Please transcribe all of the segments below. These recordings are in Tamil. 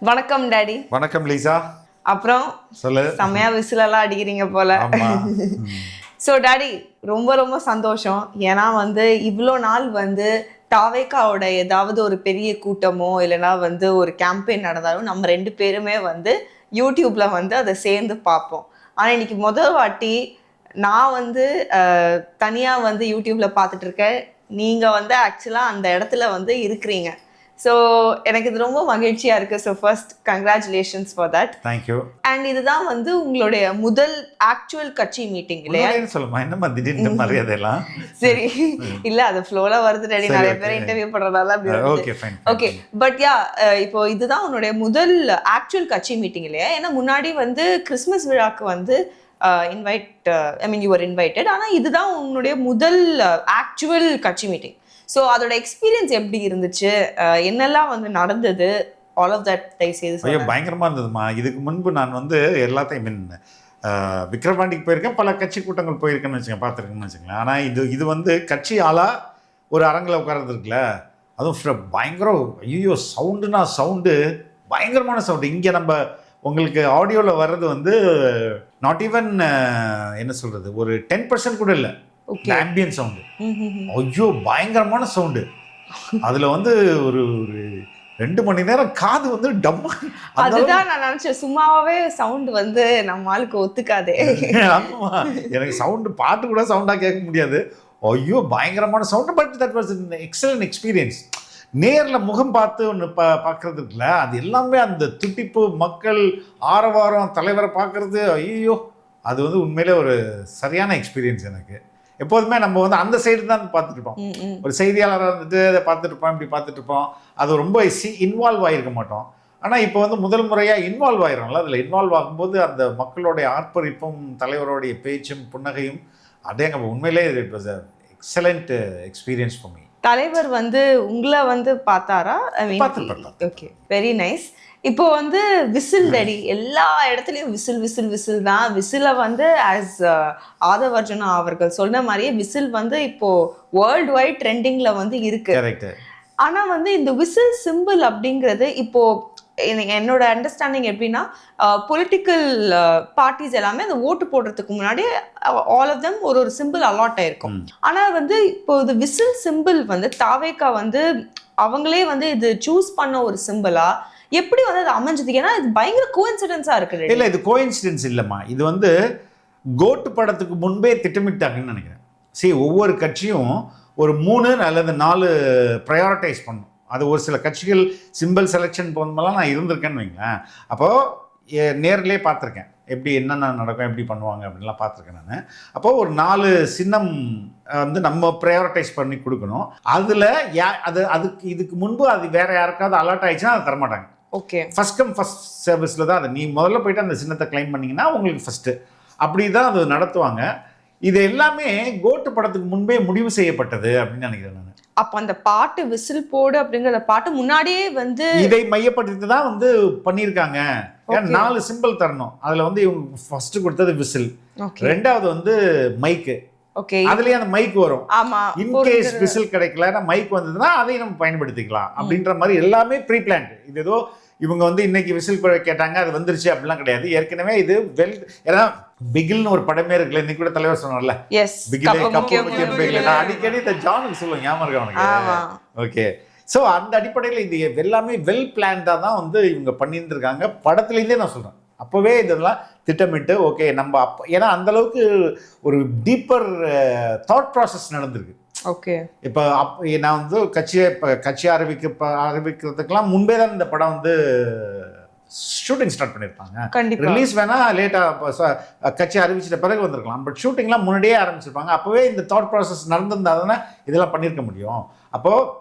வணக்கம் டாடி. வணக்கம் லீசா. அப்புறம் சொல்லு. செம்மையா விசிலெல்லாம் அடிக்கிறீங்க போல. ஸோ டாடி, ரொம்ப ரொம்ப சந்தோஷம். ஏன்னா இவ்வளோ நாள் தாவேக்காவோட ஏதாவது ஒரு பெரிய கூட்டமோ இல்லைனா ஒரு கேம்பெயின் நடந்தாலும் நம்ம ரெண்டு பேருமே யூடியூப்ல அதை சேர்ந்து பார்ப்போம். ஆனால் இன்னைக்கு முதல் வாட்டி நான் தனியாக யூடியூப்ல பார்த்துட்டு இருக்கேன். நீங்கள் ஆக்சுவலாக அந்த இடத்துல இருக்கிறீங்க. ஸோ எனக்கு இது ரொம்ப மகிழ்ச்சியாக இருக்குது. So first congratulations for that. Thank you. And இதுதான் உங்களுடைய முதல் ஆக்சுவல் கட்சி மீட்டிங் இல்லையா? சொல்லுமா, என்னம்மா திடீர்னு மரியாதைலாம்? சரி, இல்லை அது ஃப்ளோவில் வருது டாடி. நிறைய பேர் இன்டர்வியூ பண்ணுறதால அப்படி. Okay fine. Okay, but yeah, இப்போ இதுதான் உன்னுடைய முதல் ஆக்சுவல் கட்சி மீட்டிங் இல்லையா? ஏன்னா முன்னாடி கிறிஸ்மஸ் விழாக்கு யூ ஆர் இன்வைட்டட். ஆனால் இதுதான் உன்னுடைய முதல் ஆக்சுவல் கட்சி மீட்டிங். ஸோ அதோட எக்ஸ்பீரியன்ஸ் எப்படி இருந்துச்சு? என்னெல்லாம் நடந்தது? ஆல் ஆஃப் தட் தயவுசெய்து. ஐயோ பயங்கரமாக இருந்ததுமா. இதுக்கு முன்பு நான் எல்லாத்தையும் விக்ரவாண்டிக்கு போயிருக்கேன், பல கட்சி கூட்டங்கள் போயிருக்கேன்னு பார்த்துருக்கேன்னு வச்சுக்கோங்களேன். ஆனால் இது கட்சி ஆளாக ஒரு அரங்கில் உட்கார்றது இருக்குல்ல, அதுவும் பயங்கரம். ஐயோ சவுண்டு பயங்கரமான சவுண்டு. இங்கே நம்ம உங்களுக்கு ஆடியோவில் வர்றது நாட் ஈவன் என்ன சொல்கிறது, ஒரு 10% கூட இல்லை. Ambient sound. ஐயோ பயங்கரமான சவுண்டு. அதுல ஒரு 2 மணி நேரம் காது டம்மா. அதுதான் நான் நினைச்சேன், சும்மாவே சவுண்ட் நம்ம ஆளுக்கு ஒத்துக்காதே. ஆமா, எனக்கு சவுண்டு பாட்டு கூட சவுண்டா கேட்க முடியாது. ஐயோ பயங்கரமான sound. But that was excellent experience. நேரில் முகம் பார்த்து ஒன்று பார்க்கறதுக்குல அது எல்லாமே அந்த துட்டிப்பு, மக்கள் ஆரவாரம், தலைவரை பார்க்கறது, ஐயோ அது உண்மையிலே ஒரு சரியான எக்ஸ்பீரியன்ஸ் எனக்கு. எப்போதுமே நம்ம அந்த சைடு தான் பார்த்துட்டு இருப்போம். ஒரு செய்தியாளராக அதை பார்த்துட்டு இருப்போம், இப்படி பார்த்துட்டு இருப்போம். அது ரொம்ப இன்வால்வ் ஆகிருக்க மாட்டோம். ஆனால் இப்போ முதல் முறையாக இன்வால்வ் ஆகிறோம்ல, அதில் இன்வால்வ் ஆகும்போது அந்த மக்களுடைய ஆர்ப்பரிப்பும், தலைவருடைய பேச்சும், புன்னகையும், அதேங்க உண்மையிலே it was excellent experience for me. தலைவர் உங்களை பார்த்தாரா? Okay, very nice. இப்போ விசில் டாடி, எல்லா இடத்துலையும் விசில் தான். விசிலை ஆஸ் ஆதவ் அர்ஜுனா அவர்கள் சொன்ன மாதிரியே விசில் இப்போ வேர்ல்டு வைட் ட்ரெண்டிங்கில் இருக்கு. ஆனால் இந்த விசில் சிம்பிள் அப்படிங்கிறது இப்போ என்னோட அண்டர்ஸ்டாண்டிங் எப்படின்னா, பொலிட்டிக்கல் பார்ட்டிஸ் எல்லாமே அந்த ஓட்டு போடுறதுக்கு முன்னாடி ஆல் ஆஃப் தெம் ஒரு சிம்பிள் அலாட் ஆயிருக்கும். ஆனால் இப்போ இது விசில் சிம்பிள் தாவேக்கா அவங்களே இது சூஸ் பண்ண ஒரு சிம்பிளா எப்படி அது அமைஞ்சது? ஏன்னா இது பயங்கர கோஇன்சிடென்ஸா இருக்கு. இல்லை, இது கோஇன்சிடென்ஸ் இல்லைம்மா. இது கோட்டு படத்துக்கு முன்பே திட்டமிட்டாங்கன்னு நினைக்கிறேன். சரி, ஒவ்வொரு கட்சியும் ஒரு 3 அல்லது 4 ப்ரையாரிட்டைஸ் பண்ணும். அது ஒரு சில கட்சிகள் சிம்பிள் செலெக்ஷன் போகும்போதெல்லாம் நான் இருந்திருக்கேன்னு வைங்களேன். அப்போது நேரிலே பார்த்துருக்கேன் எப்படி என்னென்ன நடக்கும், எப்படி பண்ணுவாங்க அப்படின்லாம் பார்த்துருக்கேன் நான். அப்போது ஒரு 4 சின்னம் நம்ம ப்ரையாரிட்டைஸ் பண்ணி கொடுக்கணும். அதில் அதுக்கு இதுக்கு முன்பு அது வேறு யாருக்காவது அலர்ட் ஆகிடுச்சுன்னா அதை தரமாட்டாங்க. ஓகே, ஃபஸ்ட் கம் ஃபஸ்ட் சர்வீஸில் தான். அதை நீ முதல்ல போய்ட்டு அந்த சின்னத்தை கிளைம் பண்ணிங்கன்னா உங்களுக்கு ஃபஸ்ட்டு அப்படி தான் அது நடத்துவாங்க. இது எல்லாமே கோட்டு படத்துக்கு முன்பே முடிவு செய்யப்பட்டது அப்படின்னு நினைக்கிறேன் நான். அப்போ அந்த பாட்டு விசில் போடு அப்படிங்கிற பாட்டு முன்னாடியே இதை மையப்படுத்தி தான் பண்ணியிருக்காங்க. 4 சிம்பிள் தரணும். அதில் இவங்க ஃபர்ஸ்ட் கொடுத்தது விசில், ரெண்டாவது மைக்கு. ஓகே, அதுலயே அந்த மைக் வரும். ஆமா, இன்கேஸ் விசில் கிடைக்கலன்னா மைக் வந்ததுன்னா அதையும் நம்ம பயன்படுத்திக்கலாம் அப்படின்ற மாதிரி எல்லாமே ப்ரீ பிளான்ட். இது ஏதோ இவங்க இன்னைக்கு விசில் கேட்டாங்க அது வந்துருச்சு அப்படிலாம் கிடையாது. ஏற்கனவே இது ஏன்னா பிகில்னு ஒரு படமே இருக்குல்ல, இன்னைக்கு கூட தலைவர் சொன்னார்ல, அடிக்கடி இந்த ஜானுக்கு சொல்லுவாங்க, ஞாபகம் இருக்கா உனக்கு? ஓகே, ஸோ அந்த அடிப்படையில் இது எல்லாமே வெல் பிளான்டாக தான் இவங்க பண்ணிட்டு இருக்காங்க. படத்துலேருந்தே நான் சொல்கிறேன், அப்போவே இதெல்லாம் திட்டமிட்டு ஓகே நம்ம ஏன்னா அந்தளவுக்கு ஒரு டீப்பர் தாட் ப்ராசஸ் நடந்திருக்கு. ஓகே, இப்போ நான் கட்சி அறிவிக்கிறதுக்கெல்லாம் முன்பே தான் இந்த படம் ஷூட்டிங் ஸ்டார்ட் பண்ணியிருப்பாங்க. ரிலீஸ் வேணா லேட்டாக கட்சி அறிவிச்சிட்ட பிறகு வந்திருக்கலாம். பட் ஷூட்டிங்லாம் முன்னாடியே ஆரம்பிச்சிருப்பாங்க. அப்போவே இந்த தாட் ப்ராசஸ் நடந்திருந்தா தானே இதெல்லாம் பண்ணியிருக்க முடியும். அப்போது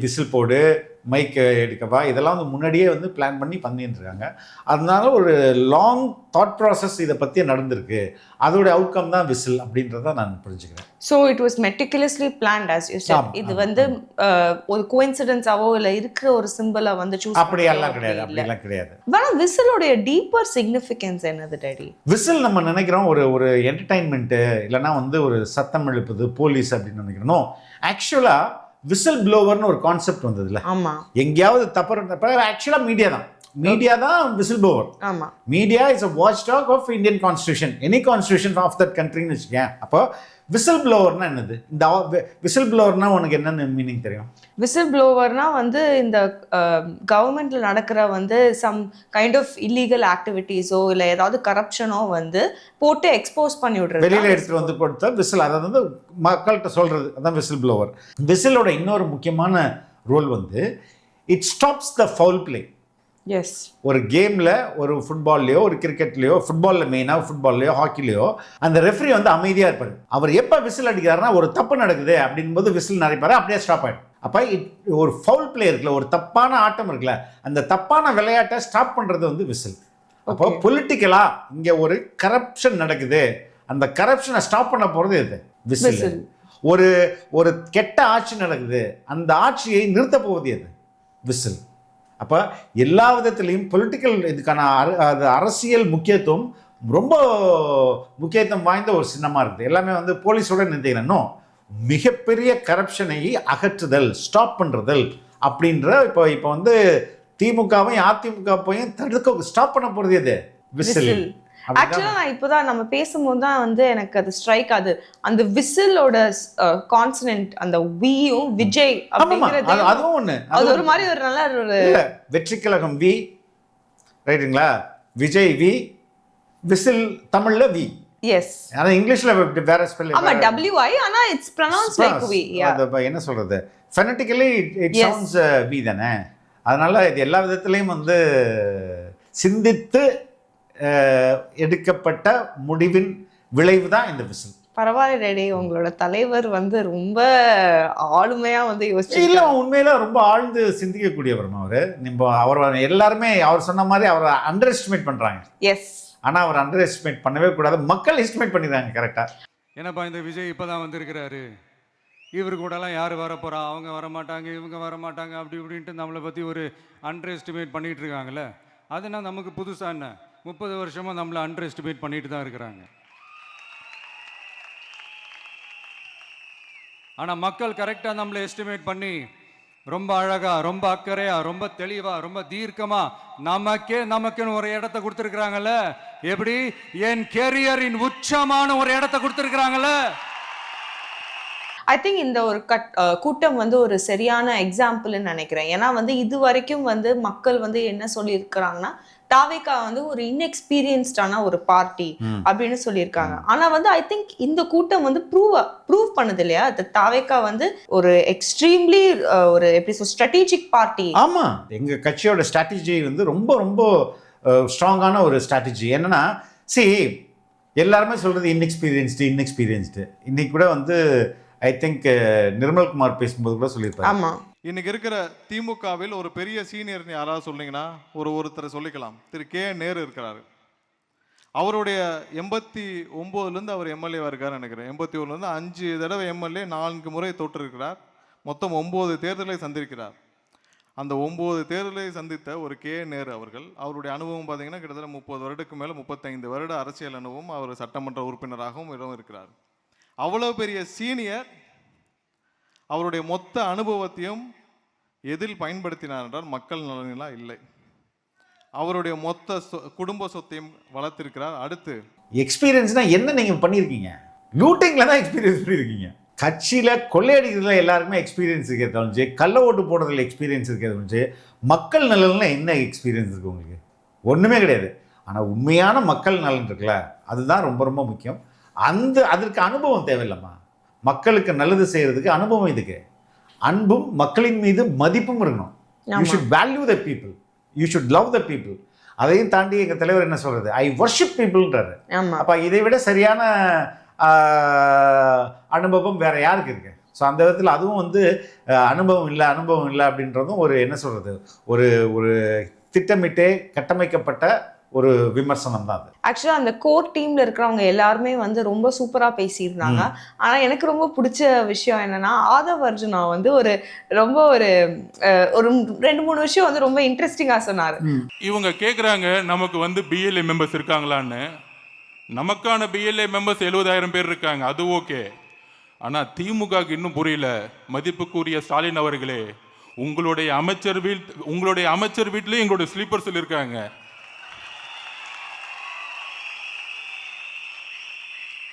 விசில் போடு, மைக் எடுக்கவா, இதெல்லாம் முன்னாடியே பிளான் பண்ணி பண்ணிட்டு இருக்காங்க. அதனால ஒரு லாங் தாட் ப்ராசஸ் இதை பற்றி நடந்திருக்கு. அதோட அவுட்கம் தான் விசில் அப்படின்றத நான் புரிஞ்சுக்கிறேன். So it was meticulously planned as you said. இது ஒரு கோஇன்சிடென்ஸாவோ இல்லை இருக்கிற ஒரு சிம்பிளை சூஸ் அப்படியெல்லாம் கிடையாது. ஆனால் விசிலோடைய டீப்பர் சிக்னிஃபிகன்ஸ் என்னது டாடி? விசில் நம்ம நினைக்கிறோம் ஒரு என்டர்டைன்மெண்ட்டு, இல்லைன்னா ஒரு சத்தம் எழுப்புது, போலீஸ் அப்படின்னு நினைக்கிறோம். ஆக்சுவலாக விசில் ப்ளோவர்னு ஒரு கான்செப்ட் வந்ததுல, ஆமா, எங்கேயாவது தப்பு ஆக்சுவலாக மீடியா தான். மீடியா தான் விசில் ப்ளோவர். ஆமா, media is a watchdog of Indian constitution, any constitution of that கண்ட்ரின்னு வச்சுக்கேன். அப்போ விசில் ப்ளோவர்னா என்னது? இந்த விசில் ப்ளோவர்னா உனக்கு என்னென்ன மீனிங் தெரியும்? விசில் ப்ளோவர்னா வந்து இந்த கவர்மெண்ட்ல நடக்கிற வந்து சம் கைண்ட் ஆஃப் இல்லீகல் ஆக்டிவிட்டீஸோ இல்லை ஏதாவது கரப்ஷனோ வந்து போட்டு எக்ஸ்போஸ் பண்ணி விடுறது, வெளியில எடுத்துட்டு வந்து கொடுத்தா விசில், அதாவது வந்து மக்கள்கிட்ட சொல்றது, அதான் விசில் ப்ளோவர். விசிலோட இன்னொரு முக்கியமான ரோல் வந்து it stops the foul play. Yes, ஒரு கேமில், ஒரு ஃபுட்பால்லையோ, ஒரு கிரிக்கெட்லையோ, ஃபுட்பாலில் மெயினாக ஃபுட்பால்லையோ ஹாக்கிலையோ அந்த ரெஃப்ரி வந்து அமைதியாக இருப்பார். அவர் எப்போ விசில் அடிக்கிறாருன்னா ஒரு தப்பு நடக்குது அப்படின்போது விசில் நிறைப்பாரு, அப்படியே ஸ்டாப் ஆகிடும். அப்போ ஒரு ஃபவுல் பிளே இருக்குல்ல, ஒரு தப்பான ஆட்டம் இருக்குல்ல, அந்த தப்பான விளையாட்டை ஸ்டாப் பண்ணுறது வந்து விசில். அப்போ பொலிட்டிக்கலாக இங்கே ஒரு கரப்ஷன் நடக்குது, அந்த கரப்ஷனை ஸ்டாப் பண்ண போகிறது எது? விசில். ஒரு ஒரு கெட்ட ஆட்சி நடக்குது, அந்த ஆட்சியை நிறுத்த போவது எது? விசில். அப்போ எல்லா விதத்துலேயும் பொலிட்டிக்கல் இதுக்கான அது அரசியல் முக்கியத்துவம் ரொம்ப முக்கியத்துவம் வாய்ந்த ஒரு சின்னமாக இருக்குது. எல்லாமே வந்து போலீஸோட நிறுத்திக்கணும், மிகப்பெரிய கரப்ஷனை அகற்றுதல், ஸ்டாப் பண்ணுறதல் அப்படின்ற இப்போ வந்து திமுகவையும் அதிமுகவையும் தடுக்க ஸ்டாப் பண்ண போகிறது எது? விசில். ஆக்சுவலாக நான் இப்போதான் நம்ம பேசும்போது தான் வந்து எனக்கு அது ஸ்ட்ரைக் ஆகுது, அந்த விசிலோட கான்சனன்ட், அந்த வியும் விஜய் அப்படிங்கிறது, அதுவும் ஒன்று, அது ஒரு மாதிரி ஒரு நல்ல ஒரு வெற்றி கழகம் வி, ரைட்டுங்களா? விஜய் வி, விசில் தமிழ்ல வி. எஸ், ஆனா இங்கிலீஷ்ல வேற ஸ்பெல்லிங். ஆமா, WI, ஆனா இட்ஸ் ப்ரொனவுன்ஸ்ட் லைக் வி. என்ன சொல்றது, ஃபெனட்டிக்கலி இட் சவுண்ட்ஸ் வி தானே. அதனால இது எல்லா விதத்திலையும் வந்து சிந்தித்து எடுக்கப்பட்ட முடிவின் விளைவு தான் இந்த விசில். பரவாயில்ல ரெடி, உங்களோட தலைவர் வந்து ரொம்ப ஆளுமையா வந்து யோசிச்சு. இல்ல, உண்மையில ரொம்ப ஆழ்ந்து சிந்திக்கக்கூடியவர் அவரு. அவர் எல்லாருமே அவர் சொன்ன மாதிரி அவரை அண்டர் எஸ்டிமேட் பண்றாங்க. எஸ், ஆனா அவர் அண்டர் எஸ்டிமேட் பண்ணவே கூடாது, மக்கள் எஸ்டிமேட் பண்ணிடுறாங்க கரெக்டா. என்னப்பா இந்த விஜய் இப்பதான் வந்திருக்கிறாரு, இவர் கூடலாம் யார் வரப்போறா, அவங்க வரமாட்டாங்க, இவங்க வரமாட்டாங்க, அப்படி இப்படின்ட்டு நம்மளை பற்றி ஒரு அண்டர் எஸ்டிமேட் பண்ணிட்டு இருக்காங்கல்ல. அதுனா நமக்கு புதுசா என்ன? 30 வருஷமாக நம்மளை அண்டர் எஸ்டிமேட் பண்ணிட்டு தான் இருக்கிறாங்க. ஆனால் மக்கள் கரெக்டாக நம்மளை எஸ்டிமேட் பண்ணி ரொம்ப அழகா, ரொம்ப அக்கறையா, ரொம்ப தெளிவா, ரொம்ப தீர்க்கமா நமக்குன்னு ஒரு இடத்த கொடுத்துருக்குறாங்கல்ல. எப்படி? என் கேரியரின் உச்சமான ஒரு இடத்த கொடுத்துருக்குறாங்கல்ல. ஐ திங்க் இந்த ஒரு கூட்டம் வந்து ஒரு சரியான எக்ஸாம்பிள்னு நினைக்கிறேன். ஏன்னா வந்து இது வரைக்கும் வந்து மக்கள் வந்து என்ன சொல்லியிருக்கிறாங்கன்னா, தாவேகா வந்து ஒரு இன்எக்ஸ்பீரியன்ஸ்டான ஒரு பார்ட்டி அப்படின்னு சொல்லியிருக்காங்க. ஆனா வந்து ஐ திங்க் இந்த கூட்டம் வந்து ப்ரூவ் பண்ணுது இல்லையா, தாவேகா வந்து ஒரு எக்ஸ்ட்ரீம்லி ஒரு எப்படி சொல் ஸ்ட்ராட்டஜிக் பார்ட்டி. ஆமா, எங்க கட்சியோட ஸ்ட்ராட்டஜி வந்து ரொம்ப ரொம்ப ஸ்ட்ராங்கான ஒரு ஸ்ட்ராட்டஜி. என்னன்னா, எல்லாருமே சொல்றது இன்எக்ஸ்பீரியன்ஸ்டு. இன்னைக்கு கூட வந்து ஐ திங்க் நிர்மல்குமார் பேசும்போது கூட சொல்லியிருப்பாரு. ஆமா, இன்னைக்கு இருக்கிற திமுகவில் ஒரு பெரிய சீனியர் யாராவது சொல்லிங்கன்னா ஒருத்தரை சொல்லிக்கலாம். திரு கே நேரு இருக்கிறாரு. அவருடைய 89லேருந்து அவர் எம்எல்ஏவாக இருக்காருன்னு நினைக்கிறேன். 81லேருந்து 5 தடவை எம்எல்ஏ, 4 முறை தோற்றிருக்கிறார். மொத்தம் 9 தேர்தலை சந்திருக்கிறார். அந்த 9 தேர்தலை சந்தித்த ஒரு கே நேரு அவர்கள், அவருடைய அனுபவம் பார்த்தீங்கன்னா கிட்டத்தட்ட 30 வருடத்துக்கு மேலே, 35 வருட அரசியல் அனுபவம். அவர் சட்டமன்ற உறுப்பினராகவும் இருக்கிறார். அவ்வளோ பெரிய சீனியர் அவருடைய மொத்த அனுபவத்தையும் எதில் பயன்படுத்தினார் என்றால் மக்கள் நலனிலாம் இல்லை. அவருடைய மொத்த குடும்ப சொத்தையும் வளர்த்திருக்கிறார். அடுத்து எக்ஸ்பீரியன்ஸ்னா என்ன நீங்க பண்ணியிருக்கீங்க? லூட்டிங்ல தான் எக்ஸ்பீரியன்ஸ் பண்ணியிருக்கீங்க. கட்சியில கொள்ளையடிக்கிறதுல எல்லாருக்குமே எக்ஸ்பீரியன்ஸ் இருக்கிறது, கள்ள ஓட்டு போடுறதுல எக்ஸ்பீரியன்ஸ் இருக்கிறது, மக்கள் நலன்ல என்ன எக்ஸ்பீரியன்ஸ் இருக்கு உங்களுக்கு? ஒண்ணுமே கிடையாது. ஆனால் உண்மையான மக்கள் நலன் இருக்குல்ல, அதுதான் ரொம்ப ரொம்ப முக்கியம். அதற்கு அனுபவம் தேவையில்லம்மா. மக்களுக்கு நல்லது செய்யறதுக்கு அனுபவம் இதுக்கு. அன்பும் மக்களின் மீது மதிப்பும் இருக்கணும். You should value the people, you should love the people. அதையும் தாண்டி எங்க தலைவர் என்ன சொல்றது, ஐ வர்ஷிப் பீப்புள்ன்றாரு. அப்ப இதை விட சரியான அனுபவம் வேற யாருக்கு இருக்கு? ஸோ அந்த விதத்தில் அதுவும் வந்து அனுபவம் இல்லை அப்படின்றதும் ஒரு என்ன சொல்றது, ஒரு ஒரு திட்டமிட்டே கட்டமைக்கப்பட்ட ஒரு விமர்சனம் தான் அது. ஆக்சுவலாக அந்த கோர் டீம்ல இருக்கிறவங்க எல்லாருமே வந்து ரொம்ப சூப்பரா பேசியிருந்தாங்க. ஆனா எனக்கு ரொம்ப பிடிச்ச விஷயம் என்னன்னா, ஆதவ் அர்ஜுனா வந்து ரொம்ப ஒரு 2-3 விஷயம் வந்து ரொம்ப இன்ட்ரெஸ்டிங்கா சொன்னாரு. இவங்க கேட்குறாங்க நமக்கு வந்து பிஎல்ஏ மெம்பர்ஸ் இருக்காங்களான்னு. நமக்கான பிஎல்ஏ மெம்பர்ஸ் 70,000 பேர் இருக்காங்க, அது ஓகே. ஆனால் திமுகவுக்கு இன்னும் புரியல. மதிப்புக்குரிய ஸ்டாலின் அவர்களே, உங்களுடைய அமைச்சர் வீட்லயும் எங்களுடைய ஸ்லீப்பர்ஸில் இருக்காங்க.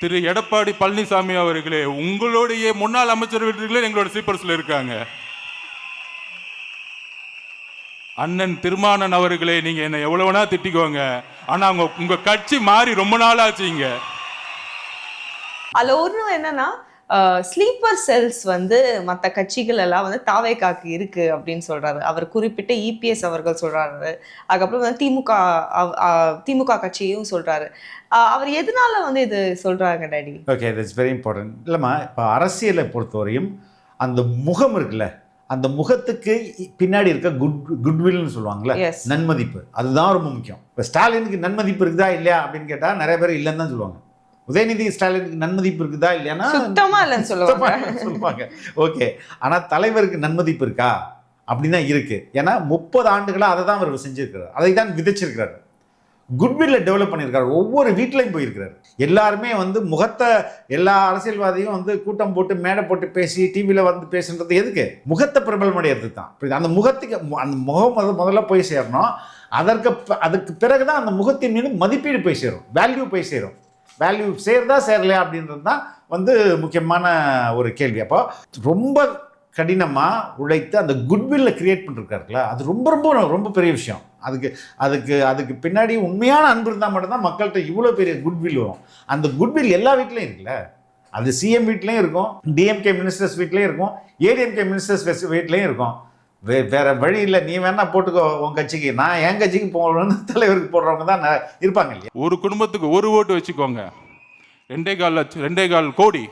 திரு எடப்பாடி பழனிசாமி அவர்களே, உங்களுடைய முன்னாள் அமைச்சர் வீட்டிலே எங்களோட ஸ்லீப்பர்ஸ்ல இருக்காங்க. அண்ணன் திருமானன் அவர்களே, நீங்க என்ன எவ்வளவு வேணா திட்டிக்கோங்க, ஆனா உங்க கட்சி மாறி ரொம்ப நாள் ஆச்சுங்க. அதுல ஒண்ணு என்னன்னா ஸ்லீப்பர் செல்ஸ் வந்து மற்ற கட்சிகள் எல்லாம் வந்து தாவேக்காக்கு இருக்கு அப்படின்னு சொல்றாரு. அவர் குறிப்பிட்ட இபிஎஸ் அவர்கள் சொல்றாரு. அதுக்கப்புறம் வந்து திமுக கட்சியும் சொல்றாரு. அவர் எதனால வந்து இது சொல்றாங்க daddy? Okay, that's very important. இல்லைம்மா, இப்போ அரசியலை பொறுத்தவரையும் அந்த முகம் இருக்குல்ல, அந்த முகத்துக்கு பின்னாடி இருக்க குட்வில்னு சொல்லுவாங்கல்ல, நன்மதிப்பு, அதுதான் ரொம்ப முக்கியம். இப்போ ஸ்டாலினுக்கு நன்மதிப்பு இருக்குதா இல்லையா அப்படின்னு கேட்டால் நிறைய பேர் இல்லைன்னு தான் சொல்லுவாங்க. உதயநிதி ஸ்டாலினுக்கு நன்மதிப்பு இருக்குதா இல்லையானா சுத்தமா இல்லைன்னு சொல்லுவாங்க. ஓகே, ஆனால் தலைவருக்கு நன்மதிப்பு இருக்கா அப்படின்னா இருக்கு. ஏன்னா 30 ஆண்டுகளாக அதை தான் அவர் செஞ்சிருக்கிறார், அதை தான் விதைச்சிருக்கிறார். குட்வில்ல டெவலப் பண்ணியிருக்காரு. ஒவ்வொரு வீட்லையும் போயிருக்கிறார். எல்லாருமே வந்து முகத்தை, எல்லா அரசியல்வாதியும் வந்து கூட்டம் போட்டு மேடை போட்டு பேசி டிவியில் வந்து பேசுன்றது எதுக்கு? முகத்தை பிரபலமடைகிறதுக்கு தான். அந்த முகத்துக்கு அந்த முகம் முதல்ல போய் சேரணும். அதுக்கு பிறகு தான் அந்த முகத்தின் மீது மதிப்பீடு போய் சேரும், வேல்யூ போய் சேரும். வேல்யூ சேருதா சேரலையா அப்படின்றது தான் வந்து முக்கியமான ஒரு கேள்வி. அப்போ ரொம்ப கடினமாக உழைத்து அந்த குட்வில்லை கிரியேட் பண்ணிருக்காருல, அது ரொம்ப ரொம்ப ரொம்ப பெரிய விஷயம். அதுக்கு பின்னாடி உண்மையான அன்பு இருந்தால் மட்டும்தான் மக்கள்கிட்ட இவ்வளோ பெரிய குட்வில் வரும். அந்த குட்வில் எல்லா வீட்லையும் இருக்குல்ல, அது சிஎம் வீட்லேயும் இருக்கும், டிஎம்கே மினிஸ்டர்ஸ் வீட்லேயும் இருக்கும், ஏடிஎம்கே மினிஸ்டர்ஸ் வீட்லேயும் இருக்கும். வேற வழி இல்லை, நீ வேணா போட்டுக்கோ உன் கட்சிக்கு, நான் என் கட்சிக்கு போகணும்னு தலைவருக்கு போடுறவங்க தான் இருப்பாங்க இல்லையா? ஒரு குடும்பத்துக்கு ஒரு ஓட்டு வச்சுக்கோங்க, 2.25 கோடி.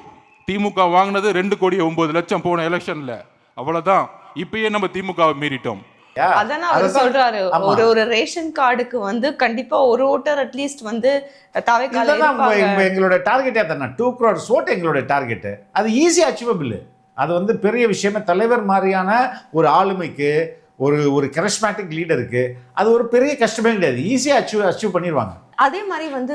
திமுக வாங்கினது 2,09,00,000 போன எலெக்ஷன்ல, அவ்வளவுதான். இப்பயே நம்ம திமுகவை மீறிட்டோம். அதான் அவர் சொல்றாரு, ஒரு ரேஷன் கார்டுக்கு வந்து கண்டிப்பா ஒரு ஓட்டர் அட்லீஸ்ட் வந்து தாவேக்கால இருப்பாங்க. எங்களோட டார்கெட்டே அதான், 2 crore ஓட்டு எங்களோட டார்கெட். அது ஈஸி அச்சீவபிள். அது வந்து பெரிய விஷயமே. தலைவர் மாதிரியான ஒரு ஆளுமைக்கு, ஒரு கரிஸ்மேட்டிக் லீடருக்கு அது ஒரு பெரிய கஷ்டமே கிடையாது. ஈஸியாக அச்சீவ் பண்ணிடுவாங்க. அதே மாதிரி வந்து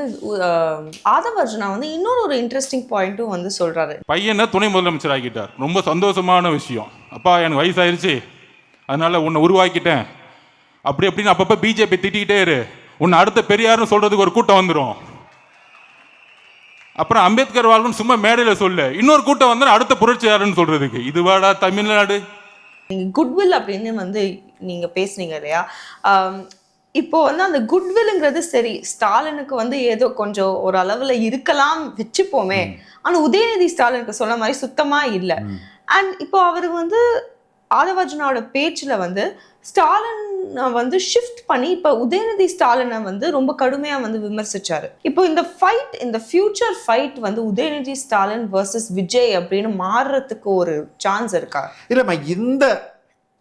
ஆதவ் அர்ஜுனா வந்து இன்னொரு இன்ட்ரெஸ்டிங் பாயிண்ட்டும் வந்து சொல்றாரு. பையனை துணை முதலமைச்சர் ஆக்கிட்டார். ரொம்ப சந்தோஷமான விஷயம். அப்பா, எனக்கு வயசாயிருச்சு, அதனால உன்னை உருவாக்கிட்டேன் அப்படின்னு அப்பப்போ பிஜேபி திட்டிக்கிட்டே இரு, உன்னை அடுத்த பெரியார்னு சொல்றதுக்கு ஒரு கூட்டம் வந்துடும். அப்புறம் அம்பேத்கர் வாழ்வுன்னு சும்மா மேடையில் சொல்லு, இன்னொரு கூட்டம் வந்து அடுத்த புரட்சியாருன்னு சொல்றதுக்கு. இதுவாடா தமிழ்நாடு? குட்வில் அப்படின்னு வந்து நீங்க பேசுனீங்க இல்லையா? இப்போ வந்து அந்த குட்வில்ங்கிறது சரி, ஸ்டாலினுக்கு வந்து ஏதோ கொஞ்சம் ஒரு அளவுல இருக்கலாம் வச்சுப்போமே, ஆனா உதயநிதி ஸ்டாலினுக்கு சொன்ன மாதிரி சுத்தமா இல்லை. அண்ட் இப்போ அவரு வந்து ஆதவ் அர்ஜுனாவோட பேச்சுல வந்து ஸ்டாலின் வந்து ஷிஃப்ட் பண்ணி இப்போ உதயநிதி ஸ்டாலினை வந்து ரொம்ப கடுமையா வந்து விமர்சிச்சாரு. இப்போ இந்த ஃபியூச்சர் ஃபைட் வந்து உதயநிதி ஸ்டாலின் வர்சஸ் விஜய் அப்படின்னு மாறுறதுக்கு ஒரு சான்ஸ் இருக்கா? இல்லைம்மா, இந்த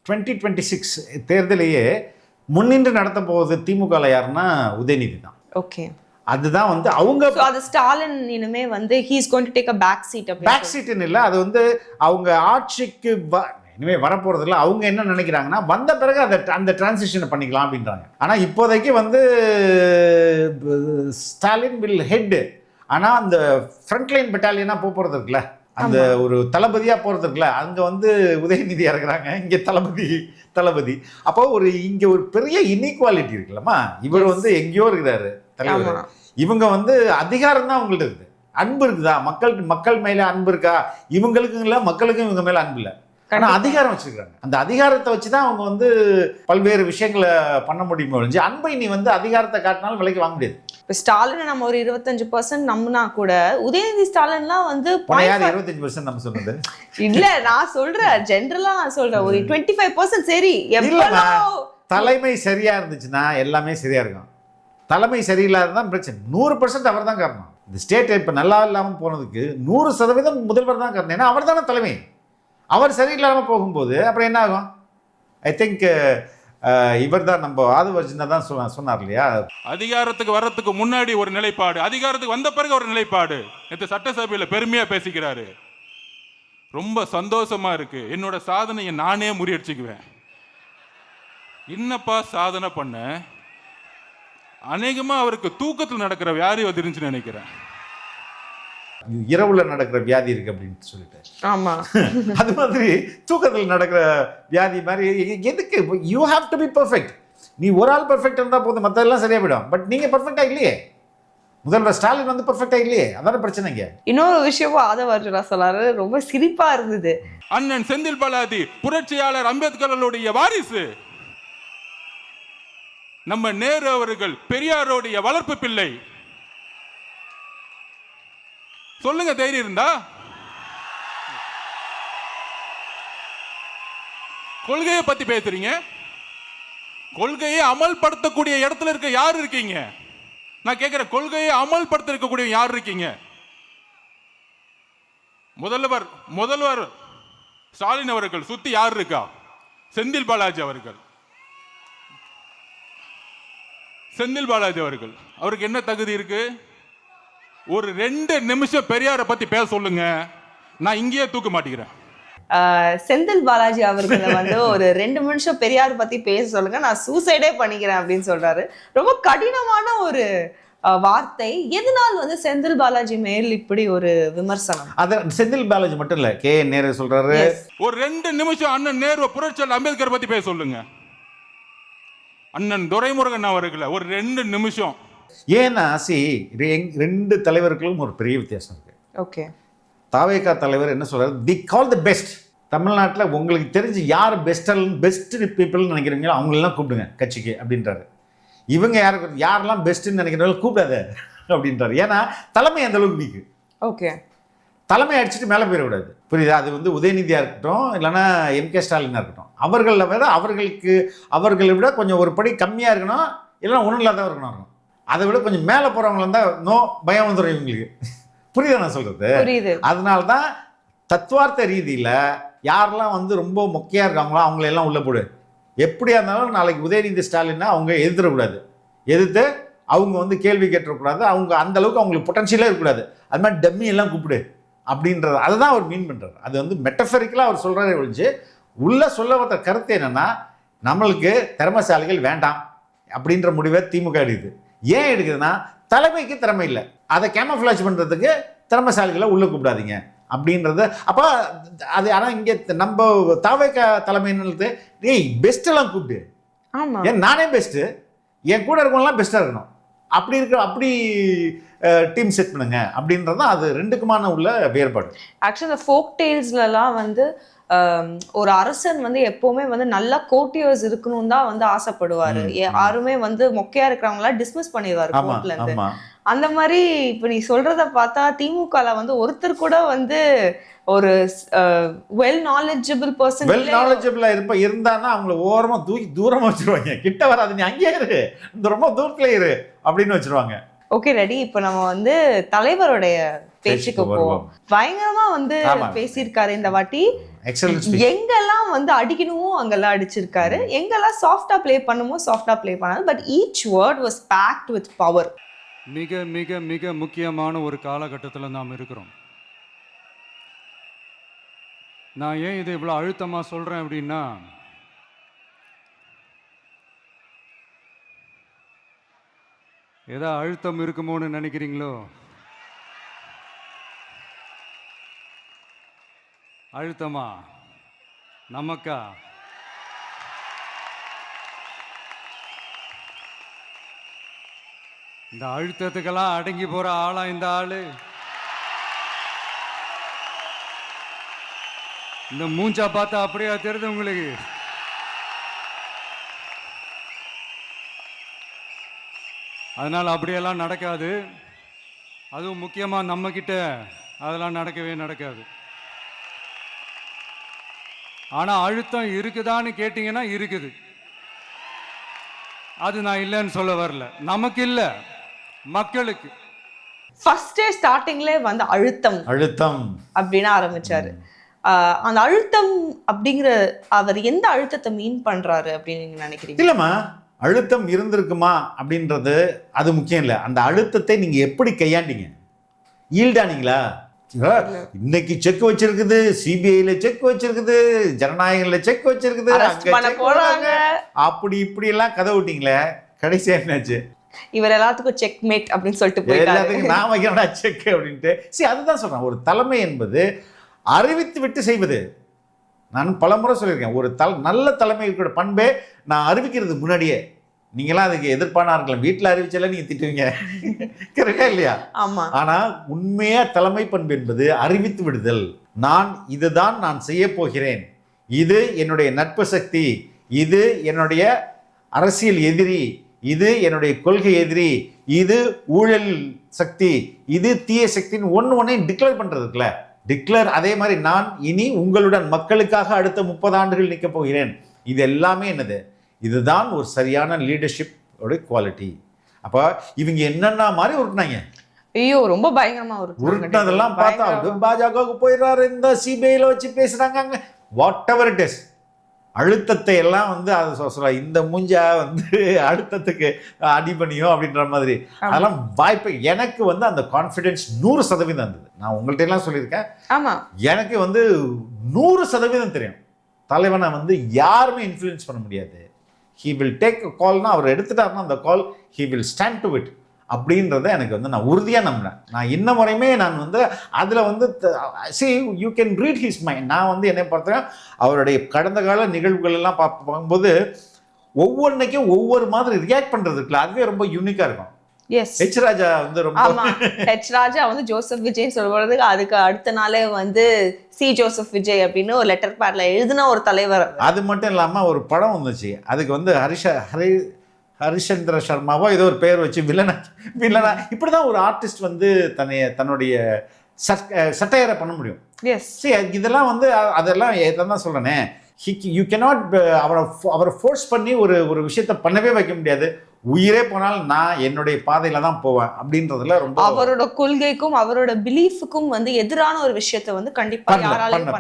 2026 தேர்தலையே முன்னின்று நடத்த போவது திமுக யாருன்னா உதயநிதி தான். ஓகே, அதுதான் வந்து அவங்க அது ஸ்டாலின் இனிமே வந்து he is going to take a back seat. Back சீட்னு இல்லை, அது வந்து அவங்க ஆட்சிக்கு இனிமே வரப்போறது இல்லை. அவங்க என்ன நினைக்கிறாங்கன்னா, வந்த பிறகு அந்த டிரான்சிஷனை பண்ணிக்கலாம் அப்படின்றாங்க. ஆனால் இப்போதைக்கு வந்து ஸ்டாலின் வில் ஹெட், ஆனால் அந்த ஃப்ரண்ட்லைன் பெட்டாலியனாக போகிறது இருக்குல்ல, அந்த ஒரு தளபதியாக போகிறது இருக்குல்ல, அங்கே வந்து உதயநிதி இறக்குறாங்க, இங்கே தளபதி. அப்போ இங்கே ஒரு பெரிய இன்இக்வாலிட்டி இருக்குல்லம்மா. இவர் வந்து எங்கேயோ இருக்கிறாரு தலைவர், இவங்க வந்து அதிகாரம் தான் அவங்கள்ட்ட இருக்குது. அன்பு இருக்குதா மக்கள் மேலே அன்பு இருக்கா? இவங்களுக்கும் இல்லை, மக்களுக்கும் இவங்க மேலே அன்பு இல்லை. ஆனால் அதிகாரம் வச்சிருக்காங்க. அந்த அதிகாரத்தை வச்சு தான் அவங்க வந்து பல்வேறு விஷயங்களை பண்ண முடியுமோ ஒழிஞ்சு அன்பை நீ வந்து அதிகாரத்தை காட்டினாலும் விலைக்கு வாங்க முடியாது. இப்போ ஸ்டாலினை நம்ம ஒரு 25% நம்பினா கூட உதயநிதி ஸ்டாலின்லாம் வந்து 25% நம்ம சொன்னது இல்ல, நான் சொல்றேன் ஜென்ரலா, நான் சொல்றேன் ஒரு 25% சரி. தலைமை சரியா இருந்துச்சுன்னா எல்லாமே சரியா இருக்கும். தலைமை சரியில்லாதான் பிரச்சனை. 100% அவர் தான் காரணம். இந்த ஸ்டேட் இப்போ நல்லா இல்லாமல் போனதுக்கு 100% முதல்வர் தான் காரணம். ஏன்னா அவர் தானே தலைமை. அவர் சரியில்லாமல் போகும்போது அப்புறம் என்ன ஆகும்? ஐ திங்க் இவர் தான், நம்ம ஆதவ் அர்ஜுனா தான் சொன்னார் இல்லையா, அதிகாரத்துக்கு வர்றதுக்கு முன்னாடி ஒரு நிலைப்பாடு, அதிகாரத்துக்கு வந்த பிறகு ஒரு நிலைப்பாடு. இந்த சட்டசபையில் பெருமையா பேசிக்கிறாரு. ரொம்ப சந்தோஷமா இருக்கு. என்னோட சாதனையை நானே முறியடிச்சுக்குவேன். என்னப்பா சாதனை பண்ண? அநேகமா அவருக்கு தூக்கத்தில் நடக்கிற வியாதி வந்துருந்துச்சுன்னு நினைக்கிறேன். இரவுல நடக்கிற வியாதி இருக்கு அப்படின்னு சொல்லிட்டு. ஆமா. அது மாதிரி தூக்கத்தில் நடக்கிற வியாதி மாதிரி எதுக்கு? You have to be perfect. நீ ஒரு ஆள் பெர்ஃபெக்ட் இருந்தால் போதும், மற்றதெல்லாம் சரியா போயிடும். பட் நீங்க பெர்ஃபெக்டா இல்லையே, முதல்வர் ஸ்டாலின் வந்து பெர்ஃபெக்டா இல்லையே, அதான பிரச்சனைங்க. இன்னொரு விஷயமும் ஆதவ அர்ஜுனா சொல்லாரு, ரொம்ப சிரிப்பா இருந்தது. அண்ணன் செந்தில் பாலாஜி புரட்சியாளர் அம்பேத்கருடைய வாரிசு. நம்ம நேரு அவர்கள் பெரியாருடைய வளர்ப்பு பிள்ளை. சொல்லுங்க தைரியம் இருந்தா. கொள்கையை பத்தி பேசுறீங்க, கொள்கையை அமல்படுத்தக்கூடிய இடத்துல இருக்க யார் இருக்கீங்க? நான் கேட்கிறேன், கொள்கையை அமல்படுத்த இருக்கக்கூடிய யார் இருக்கீங்க? முதல்வர் ஸ்டாலின் அவர்கள் சுத்தி யார் இருக்கா? செந்தில் பாலாஜி அவர்கள். அவருக்கு என்ன தகுதி இருக்கு? ஒரு 2 நிமிஷம் பெரியாரை பத்தி பேச சொல்லுங்க, நான் இங்கேயே தூக்க மாட்டேங்கிறேன். செந்தில் பாலாஜி அவர்களை வந்து ஒரு 2 நிமிஷம் பெரியார் பத்தி பேச சொல்லுங்க, நான் சூசைடே பண்ணிக்கிறேன் அப்படின்னு சொல்றாரு. ரொம்ப கடினமான ஒரு வார்த்தை. எதனால் வந்து செந்தில் பாலாஜி மேல் இப்படி ஒரு விமர்சனம்? அது செந்தில் பாலாஜி மட்டும் இல்ல, கே நேரு சொல்றாரு. ஒரு 2 நிமிஷம் அண்ணன் நேரு புரட்சியாளர் அம்பேத்கர் பத்தி பேச சொல்லுங்க. அண்ணன் துரைமுருகன் அவர்களை ஒரு 2 நிமிஷம். ஏன்னா ரெண்டு தலைவர்களும் ஒரு பெரிய வித்தியாசம் இருக்கு. ஓகே. தாவேகா தலைவர் என்ன சொல்றாரு? தி கால் தி பெஸ்ட். தமிழ்நாட்டில் உங்களுக்கு தெரிஞ்சு யார் பெஸ்ட் பீப்புள்னு நினைக்கிறீங்களோ அவங்களெல்லாம் கூப்பிடுங்க கட்சிக்கு அப்படின்றாரு. இவங்க யாரெல்லாம் பெஸ்ட்டுன்னு நினைக்கிறவங்க கூப்பிடாத அப்படின்றாரு. ஏன்னா தலைமை அந்த அளவுக்கு வீக்கு. ஓகே. தலைமை அடிச்சுட்டு மேலே போயிடக்கூடாது, புரியுதா? அது வந்து உதயநிதியாக இருக்கட்டும், இல்லைன்னா எம்.கே. ஸ்டாலினாக இருக்கட்டும், அவர்களை விட அவர்களை விட கொஞ்சம் ஒரு படி கம்மியாக இருக்கணும், இல்லைன்னா ஒன்றும் இல்லாதவங்க இருக்கணும். அதை விட கொஞ்சம் மேலே போகிறவங்கள இருந்தால் பயம் வந்துடும் இவங்களுக்கு. புரியுதா நான் சொல்றது? அதனால தான் தத்துவார்த்த ரீதியில் யாரெல்லாம் வந்து ரொம்ப மொக்கையாக இருக்காங்களோ அவங்களெல்லாம் உள்ளே போடு. எப்படியா இருந்தாலும் நாளைக்கு உதயநிதி ஸ்டாலின்னா அவங்க எதிர்த்துடக்கூடாது, எதிர்த்து அவங்க வந்து கேள்வி கேட்டுறக்கூடாது, அவங்க அந்த அளவுக்கு அவங்களுக்கு பொட்டன்ஷியலே இருக்கக்கூடாது. அது மாதிரி டம்மி எல்லாம் கூப்பிடு அப்படின்றது, அதை தான் அவர் மீன் பண்ணுறாரு. அது வந்து மெட்டஃபரிக்கலாக அவர் சொல்கிறாரே ஒழிஞ்சு உள்ள சொல்ல வந்த கருத்து என்னென்னா, நம்மளுக்கு திறமைசாலிகள் வேண்டாம் அப்படின்ற முடிவை திமுக எடுக்குது. ஏன் எடுக்குதுன்னா, தலைமைக்கு திறமை இல்லை, அதை கேமஃப்ளாஜ் பண்ணுறதுக்கு திறமைசாலிகளை உள்ளே கூப்பிடாதீங்க அப்படின்றது. அப்போ அது ஆனால் இங்கே நம்ம தாவேக தலைமைன்னு டேய் பெஸ்ட்டெல்லாம் கூப்பிடு. ஏன் நானே பெஸ்ட்டு, என் கூட இருக்கவங்களாம் பெஸ்ட்டாக இருக்கணும், அப்படி டீம் செட் பண்ணுங்க அப்படின்றது தான் அது ரெண்டுக்குமான உள்ள வேறுபாடு. ஆக்சுவலி இந்த ஃபோக் டேல்ஸ்லாம் வந்து ஒரு அரசன் வந்து எப்பவுமே வந்து நல்லா கோர்ட்டியர்ஸ் இருக்கணும் தான் வந்து ஆசைப்படுவாரு. யாருமே வந்து மொக்கையா இருக்கிறவங்களா டிஸ்மிஸ் பண்ணிடுவாரு கோர்ட்ல இருந்து. அந்த மாதிரி இப்ப நீ சொல்றத பார்த்தா திமுகல வந்து ஒருத்தர் கூட வந்து ஒரு வெல் நாலேஜபிள் இருந்தான்னா அவங்களை ஓரமா தூக்கி தூரமா வச்சிருவாங்க. கிட்ட வராது, நீ அங்கேயே இரு, இந்த ரொம்ப தூரத்துல இரு அப்படின்னு வச்சிருவாங்க. Okay ready. இப்ப நம்ம வந்து தலைவருடைய பேச்சுக்கு போவோம். பயங்கரமா வந்து பேசியிருக்காரு இந்த வாட்டி. எங்கெல்லாம் வந்து அடிக்கணுமோ அங்கெல்லாம் அடிச்சிருக்காரு, எங்கெல்லாம் சாஃப்டா பிளே பண்ணுமோ சாஃப்டா பிளே பண்ணாரு. But each word was packed with power. மிக மிக மிக முக்கியமான ஒரு காலகட்டத்தில் நாம் இருக்கிறோம். நான் ஏன் இதை இவ்வளோ அழுத்தமாக சொல்கிறேன் அப்படின்னா, ஏதோ அழுத்தம் இருக்குமோன்னு நினைக்கிறீங்களோ? அழுத்தமா நமக்கா? இந்த அழுத்தத்துக்கெல்லாம் அடங்கி போற ஆளா இந்த ஆளு? இந்த மூஞ்சா பார்த்தா அப்படியா தெரியுது உங்களுக்கு? அதனால அப்படியெல்லாம் நடக்காது. அதுவும் முக்கியமா நம்ம கிட்ட அதெல்லாம் நடக்கவே நடக்காது. ஆனா அழுத்தம் இருக்குதான்னு கேட்டீங்கன்னா இருக்குது. அது நான் இல்லைன்னு சொல்ல வரல, நமக்கு இல்ல, மக்களுக்கு. ஃபர்ஸ்ட் டே ஸ்டார்டிங்ல வந்து அழுத்தம் அப்படின்னு ஆரம்பிச்சாரு. அந்த அழுத்தம் அப்படிங்கிற அவர் எந்த அழுத்தத்தை மீன் பண்றாரு அப்படின்னு நீங்க நினைக்கிறீங்க? இல்லம்மா, அழுத்தம் இருந்திருக்குமா அப்படின்றது அது முக்கியம் இல்லை. அந்த அழுத்தத்தை நீங்க எப்படி கையாண்டீங்க? ஈல்டானீங்களா? இன்னைக்கு செக் வச்சிருக்குது, சிபிஐல செக் வச்சிருக்குது, ஜனநாயகம்ல செக் வச்சிருக்குது, அப்படி இப்படி எல்லாம் கதை விட்டீங்களே, கடைசியா என்னாச்சு? இவர் எல்லாத்துக்கும் செக்மேட் அப்படின்னு சொல்லிட்டு போயிட்டாரு. எல்லாத்துக்கும் நான் வைக்கிறேன்டா செக் அப்படின்ட்டு. சரி, அதுதான் சொல்றேன், ஒரு தலைமை என்பது அறிவித்து விட்டு செய்வது. நான் பலமுறை சொல்லியிருக்கேன், ஒரு நல்ல தலைமை இருக்கிற பண்பே நான் அறிவிக்கிறதுக்கு முன்னாடியே. நீங்களாம் அதுக்கு எதிர்ப்பானா இருக்கலாம், வீட்டில் அறிவிச்சால நீங்க திட்டுவீங்க, கரெக்டா இல்லையா? ஆமா. ஆனா உண்மையா தலைமை பண்பு என்பது அறிவித்து விடுதல். இதுதான் நான் செய்ய போகிறேன், இது என்னுடைய நட்பு சக்தி, இது என்னுடைய அரசியல் எதிரி, இது என்னுடைய கொள்கை எதிரி, இது ஊழல் சக்தி, இது தீய சக்தின்னு ஒன்றையும் டிக்ளேர் பண்றதுக்குல டிக்ளேர். அதே மாதிரி நான் இனி உங்களுடன் மக்களுக்காக அடுத்த 30 ஆண்டுகள் நிற்க போகிறேன். இது எல்லாமே என்னது? இதுதான் ஒரு சரியான லீடர்ஷிப் குவாலிட்டி. அப்போ இவங்க என்னென்ன மாதிரி உருட்டினாங்க, ஐயோ ரொம்ப பயங்கரமா உருட்டினதெல்லாம் பார்த்தா பாஜகவுக்கு போயிடுறாரு, இந்த சிபிஐல வச்சு பேசுறாங்க, வாட் எவர் இட் இஸ். அழுத்தத்தை எல்லாம் வந்து அதை சொல்ல, இந்த மூஞ்சா வந்து அழுத்தத்துக்கு அடி பண்ணியோ அப்படின்ற மாதிரி அதெல்லாம் வாய்ப்பு. எனக்கு வந்து அந்த கான்ஃபிடென்ஸ் 100% இருந்தது. நான் உங்கள்கிட்ட எல்லாம் சொல்லியிருக்கேன், ஆமா, எனக்கு வந்து 100% தெரியும் தலைவனை வந்து யாருமே இன்ஃப்ளூயன்ஸ் பண்ண முடியாது. ஹீ வில் டேக் அ கால்னா, அவர் எடுத்துட்டாருன்னா அந்த call he will stand to it அப்படின்றத எனக்கு வந்து நான் உறுதியாக நம்பினேன். நான் இன்ன முறையுமே நான் வந்து அதில் வந்து you can read his mind. நான் வந்து என்னை பார்த்தேன், அவருடைய கடந்த கால நிகழ்வுகள் எல்லாம் பார்க்கும்போது ஒவ்வொன்றைக்கும் ஒவ்வொரு மாதிரி ரியாக்ட் பண்ணுறது இருக்குல்ல, அதுவே ரொம்ப யூனிக்காக இருக்கும். ஹெச் ராஜா வந்து ரொம்ப ஹெச் ராஜா வந்து ஜோசப் விஜய் சொல்றது, அதுக்கு அடுத்த நாளே வந்து சி ஜோசப் விஜய் அப்படின்னு ஒரு லெட்டர் பேட்ல எழுதின ஒரு தலைவர். அது மட்டும் இல்லாமல் ஒரு படம் வந்துச்சு, அதுக்கு வந்து ஹரிச்சந்திர சர்மாவோ ஏதோ ஒரு பேர் வச்சு வில்லனா இப்படிதான் ஒரு ஆர்டிஸ்ட் வந்து தன்னுடைய சட்டையரை பண்ண முடியும். இதெல்லாம் வந்து அதெல்லாம் தான் சொல்றேனே, யூ கேனாட் அவரை ஃபோர்ஸ் பண்ணி ஒரு விஷயத்த பண்ணவே வைக்க முடியாது. உயிரே போனாலும் நான் என்னுடைய பாதையில தான் போவேன் அப்படின்றதுல ரொம்ப அவரோட கொள்கைக்கும் அவரோட பிலீஃபுக்கும் வந்து எதிரான ஒரு விஷயத்தை வந்து கண்டிப்பா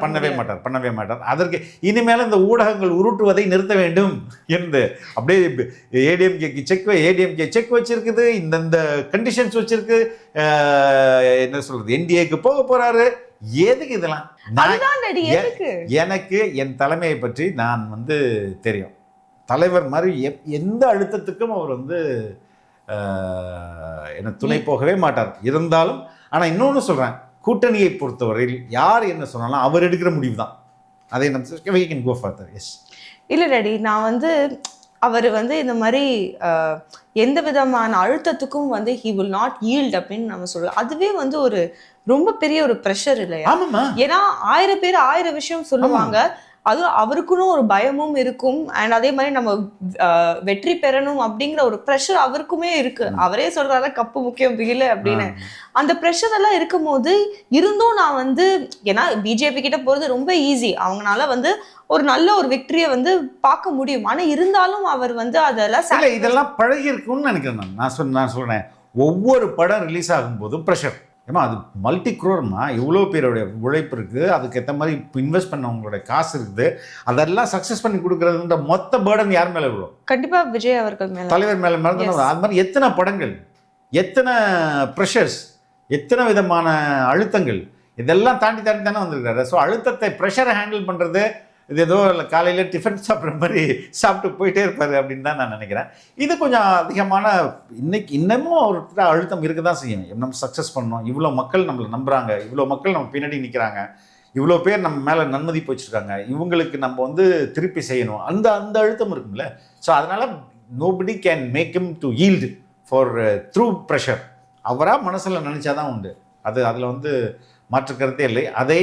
பண்ணவே மாட்டார். அதற்கு இனிமேல இந்த ஊடகங்கள் உருட்டுவதை நிறுத்த வேண்டும் என்று அப்படியே ஏடிஎம்கே செக் வச்சிருக்குது, இந்த கண்டிஷன்ஸ் வச்சிருக்கு, என்ன சொல்றது, என்டிஏக்கு போக போறாரு. எதுக்கு இதெல்லாம்? எனக்கு என் தலைமையை பற்றி நான் வந்து தெரியும். தலைவர் மாதிரி எந்த அழுத்தத்துக்கும் அவர் வந்து என்ன துணை போகவே மாட்டார். இருந்தாலும் ஆனால் இன்னொன்று சொல்கிறேன், கூட்டணியை பொறுத்தவரையில் யார் என்ன சொன்னாலும் அவர் எடுக்கிற முடிவு தான். அதை இல்லை டேடி, நான் வந்து அவர் வந்து இந்த மாதிரி எந்த விதமான அழுத்தத்துக்கும் வந்து ஹி வில் நாட் ஈல்ட் அப்படின்னு நம்ம சொல்றோம். அதுவே வந்து ஒரு ரொம்ப பெரிய ஒரு ப்ரெஷர் இல்லையா? ஏன்னா 1000 பேர் 1000 விஷயம் சொல்லுவாங்க, அதுவும் அவருக்குன்னு ஒரு பயமும் இருக்கும். அண்ட் அதே மாதிரி நம்ம வெற்றி பெறணும் அப்படிங்கிற ஒரு ப்ரெஷர் அவருக்குமே இருக்கு. அவரே சொல்றாரு கப்பு முக்கியம் பிகில அப்படின்னு. அந்த ப்ரெஷர் எல்லாம் இருக்கும் போது இருந்தும் நான் வந்து, ஏன்னா பிஜேபி கிட்ட போறது ரொம்ப ஈஸி, அவங்களால வந்து ஒரு நல்ல ஒரு விக்டரியை வந்து பார்க்க முடியும். ஆனா இருந்தாலும் அவர் வந்து அதெல்லாம் இதெல்லாம் பழகி இருக்குன்னு நினைக்கிறேன். நான் சொல்றேன், ஒவ்வொரு படம் ரிலீஸ் ஆகும் போதும் ப்ரெஷர். ஏமா அது மல்டி குரோர்மா, எவ்வளோ பேருடைய உழைப்பு இருக்குது, அதுக்கு ஏற்ற மாதிரி இன்வெஸ்ட் பண்ணவங்களுடைய காசு இருக்குது, அதெல்லாம் சக்ஸஸ் பண்ணி கொடுக்குறதுன்ற மொத்த பேர்டன் யார் மேலே விழும்? கண்டிப்பாக விஜய் அவர்கள் மேலே, தலைவர் மேலே மேலே. அது மாதிரி எத்தனை படங்கள், எத்தனை ப்ரெஷர்ஸ், எத்தனை விதமான அழுத்தங்கள், இதெல்லாம் தாண்டி தானே வந்திருக்காரு. ஸோ அழுத்தத்தை ப்ரெஷரை ஹேண்டில் பண்ணுறது இது ஏதோ காலையில் டிஃபன் சாப்பிட்ற மாதிரி சாப்பிட்டு போயிட்டே இருப்பார் அப்படின்னு தான் நான் நினைக்கிறேன். இது கொஞ்சம் அதிகமான இன்னமும் அவர்கிட்ட அழுத்தம் இருக்க தான் செய்யும். நம்ம சக்ஸஸ் பண்ணணும், இவ்வளோ மக்கள் நம்மளை நம்புகிறாங்க, இவ்வளோ மக்கள் நம்ம பின்னாடி நிற்கிறாங்க, இவ்வளோ பேர் நம்ம மேலே நன்மதிப்பு வச்சுருக்காங்க, இவங்களுக்கு நம்ம வந்து திருப்பி செய்யணும், அந்த அழுத்தம் இருக்குங்களே. ஸோ அதனால் nobody can make him to yield for through pressure. அவராக மனசில் நினச்சாதான் உண்டு. அதில் வந்து மாற்று கருத்தே இல்லை. அதை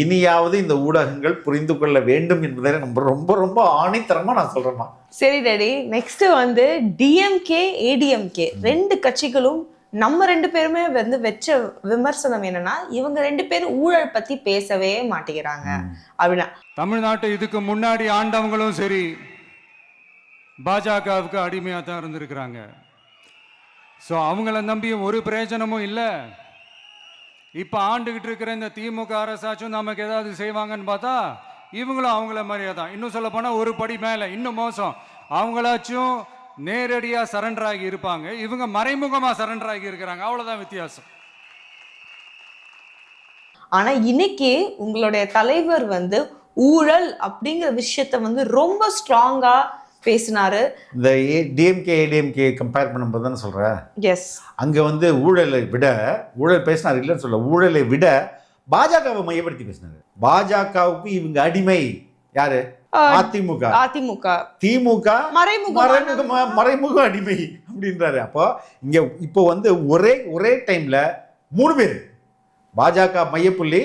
இனியாவது இந்த ஊடகங்கள் புரிந்து கொள்ள வேண்டும் என்பதை நம்ம ரொம்ப ரொம்ப ஆணித்தரமா நான் சொல்றேன். சரி டேடி, நெக்ஸ்ட் வந்து டிஎம்கே ஏடிஎம்கே 2 கட்சிகளும் நம்ம 2 பேருமே வந்து வச்ச விமர்சனம் என்னன்னா, இவங்க 2 பேரும் ஊழல் பத்தி பேசவே மாட்டேங்கிறாங்க அப்படின்னா. தமிழ்நாட்டை இதுக்கு முன்னாடி ஆண்டவங்களும் சரி பாஜகவுக்கு அடிமையா தான் இருந்திருக்கிறாங்க. ஸோ அவங்கள நம்பியும் ஒரு பிரயோஜனமும் இல்லை. இப்போ ஆண்டுகிட்டு இருக்கிற இந்த திமுக அரசாச்சும் நமக்கு ஏதாவது செய்வாங்கன்னு பார்த்தா இவங்களும் அவங்கள மாதிரியே தான். இன்னும் சொல்ல போனால் ஒரு படி மேலே, இன்னும் மோசம். அவங்களாச்சும் நேரடியாக சரண்டர் ஆகி இருப்பாங்க, இவங்க மறைமுகமாக சரண்டர் ஆகி இருக்கிறாங்க. அவ்வளோதான் வித்தியாசம். ஆனால் இன்னைக்கு உங்களுடைய தலைவர் வந்து ஊழல் அப்படிங்கிற விஷயத்த வந்து ரொம்ப ஸ்ட்ராங்காக பேசினாரு. இந்த டிஎம்கே ஏடிஎம்கே கம்பேர் பண்ணும்போது தானே சொல்கிறேன். எஸ், அங்கே வந்து ஊழல் பேசினார் இல்லைன்னு சொல்ல, ஊழலை விட பாஜகவை மையப்படுத்தி பேசினாரு. பாஜகவுக்கு இவங்க அடிமை யாரு? அதிமுக. திமுக மறைமுக அடிமை அப்படின்றாரு. அப்போ இங்க இப்போ வந்து ஒரே டைம்ல 3 பேர், பாஜக மையப்புள்ளி,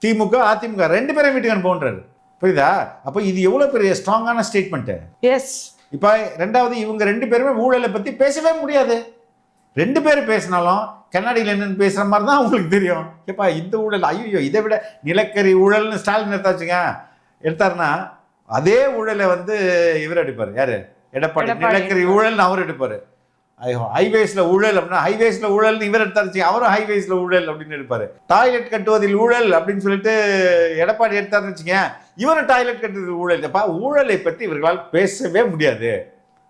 திமுக, அதிமுக 2 பேரும் வீட்டுக்கு அனுப்புன்றாரு. புரியுதா? அப்போ இது எவ்வளவு பெரிய ஸ்ட்ராங்கான ஸ்டேட்மெண்ட். எஸ். இப்போ ரெண்டாவது, இவங்க 2 பேருமே ஊழலை பத்தி பேசவே முடியாது. 2 பேர் பேசினாலும் கண்ணாடியில் என்னன்னு பேசுற மாதிரி தான் உங்களுக்கு தெரியும். ஏப்பா இந்த ஊழல், ஐயோ இதை விட நிலக்கரி ஊழல்னு ஸ்டாலின் எடுத்தாருன்னா அதே ஊழலை வந்து இவர் எடுப்பார். யாரு? எடப்பாடி. நிலக்கரி ஊழல்னு அவர் எடுப்பார். ஹைவேஸ்ல ஊழல் அப்படின்னா ஹைவேஸ்ல ஊழல் இவர் எடுத்தாருச்சு, அவரும் ஹைவேஸ்ல ஊழல் அப்படின்னு எடுப்பாரு. டாய்லெட் கட்டுவதில் ஊழல் அப்படின்னு சொல்லிட்டு எடப்பாடி எடுத்தாருன்னு வச்சுங்க, இவரும் டாய்லெட் கட்டுவதில் ஊழல். அப்பா ஊழலை பற்றி இவர்களால் பேசவே முடியாது,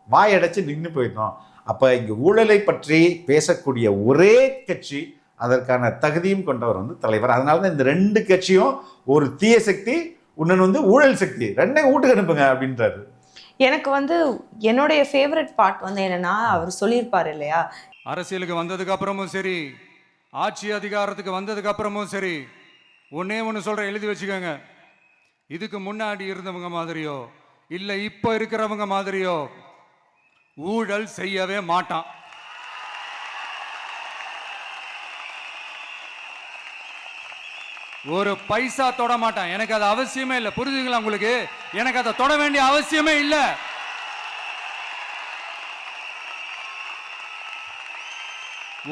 வாயடைச்சு நின்று போயிடணும். அப்ப இங்க ஊழலை பற்றி பேசக்கூடிய ஒரே கட்சி, அதற்கான தகுதியும் கொண்டவர் வந்து தலைவர். அதனாலதான் இந்த 2 கட்சியும் ஒரு தீய சக்தி, இன்னொன்று வந்து ஊழல் சக்தி, 2 வீட்டுக்கு அனுப்புங்க அப்படின்றாரு. எனக்கு வந்து என்னுடைய ஃபேவரட் பார்ட் வந்து என்னன்னா, அவர் சொல்லியிருப்பாரு இல்லையா, அரசியலுக்கு வந்ததுக்கு அப்புறமும் சரி, ஆட்சி அதிகாரத்துக்கு வந்ததுக்கு அப்புறமும் சரி, ஒன்று சொல்கிறேன், எழுதி வச்சுக்கோங்க. இதுக்கு முன்னாடி இருந்தவங்க மாதிரியோ இல்லை இப்போ இருக்கிறவங்க மாதிரியோ ஊழல் செய்யவே மாட்டான். ஒரு பைசா தொட மாட்டான். எனக்கு அது அவசியமே இல்லை. புரிஞ்சுங்களா உங்களுக்கு? எனக்கு அதை தொட வேண்டிய அவசியமே இல்லை.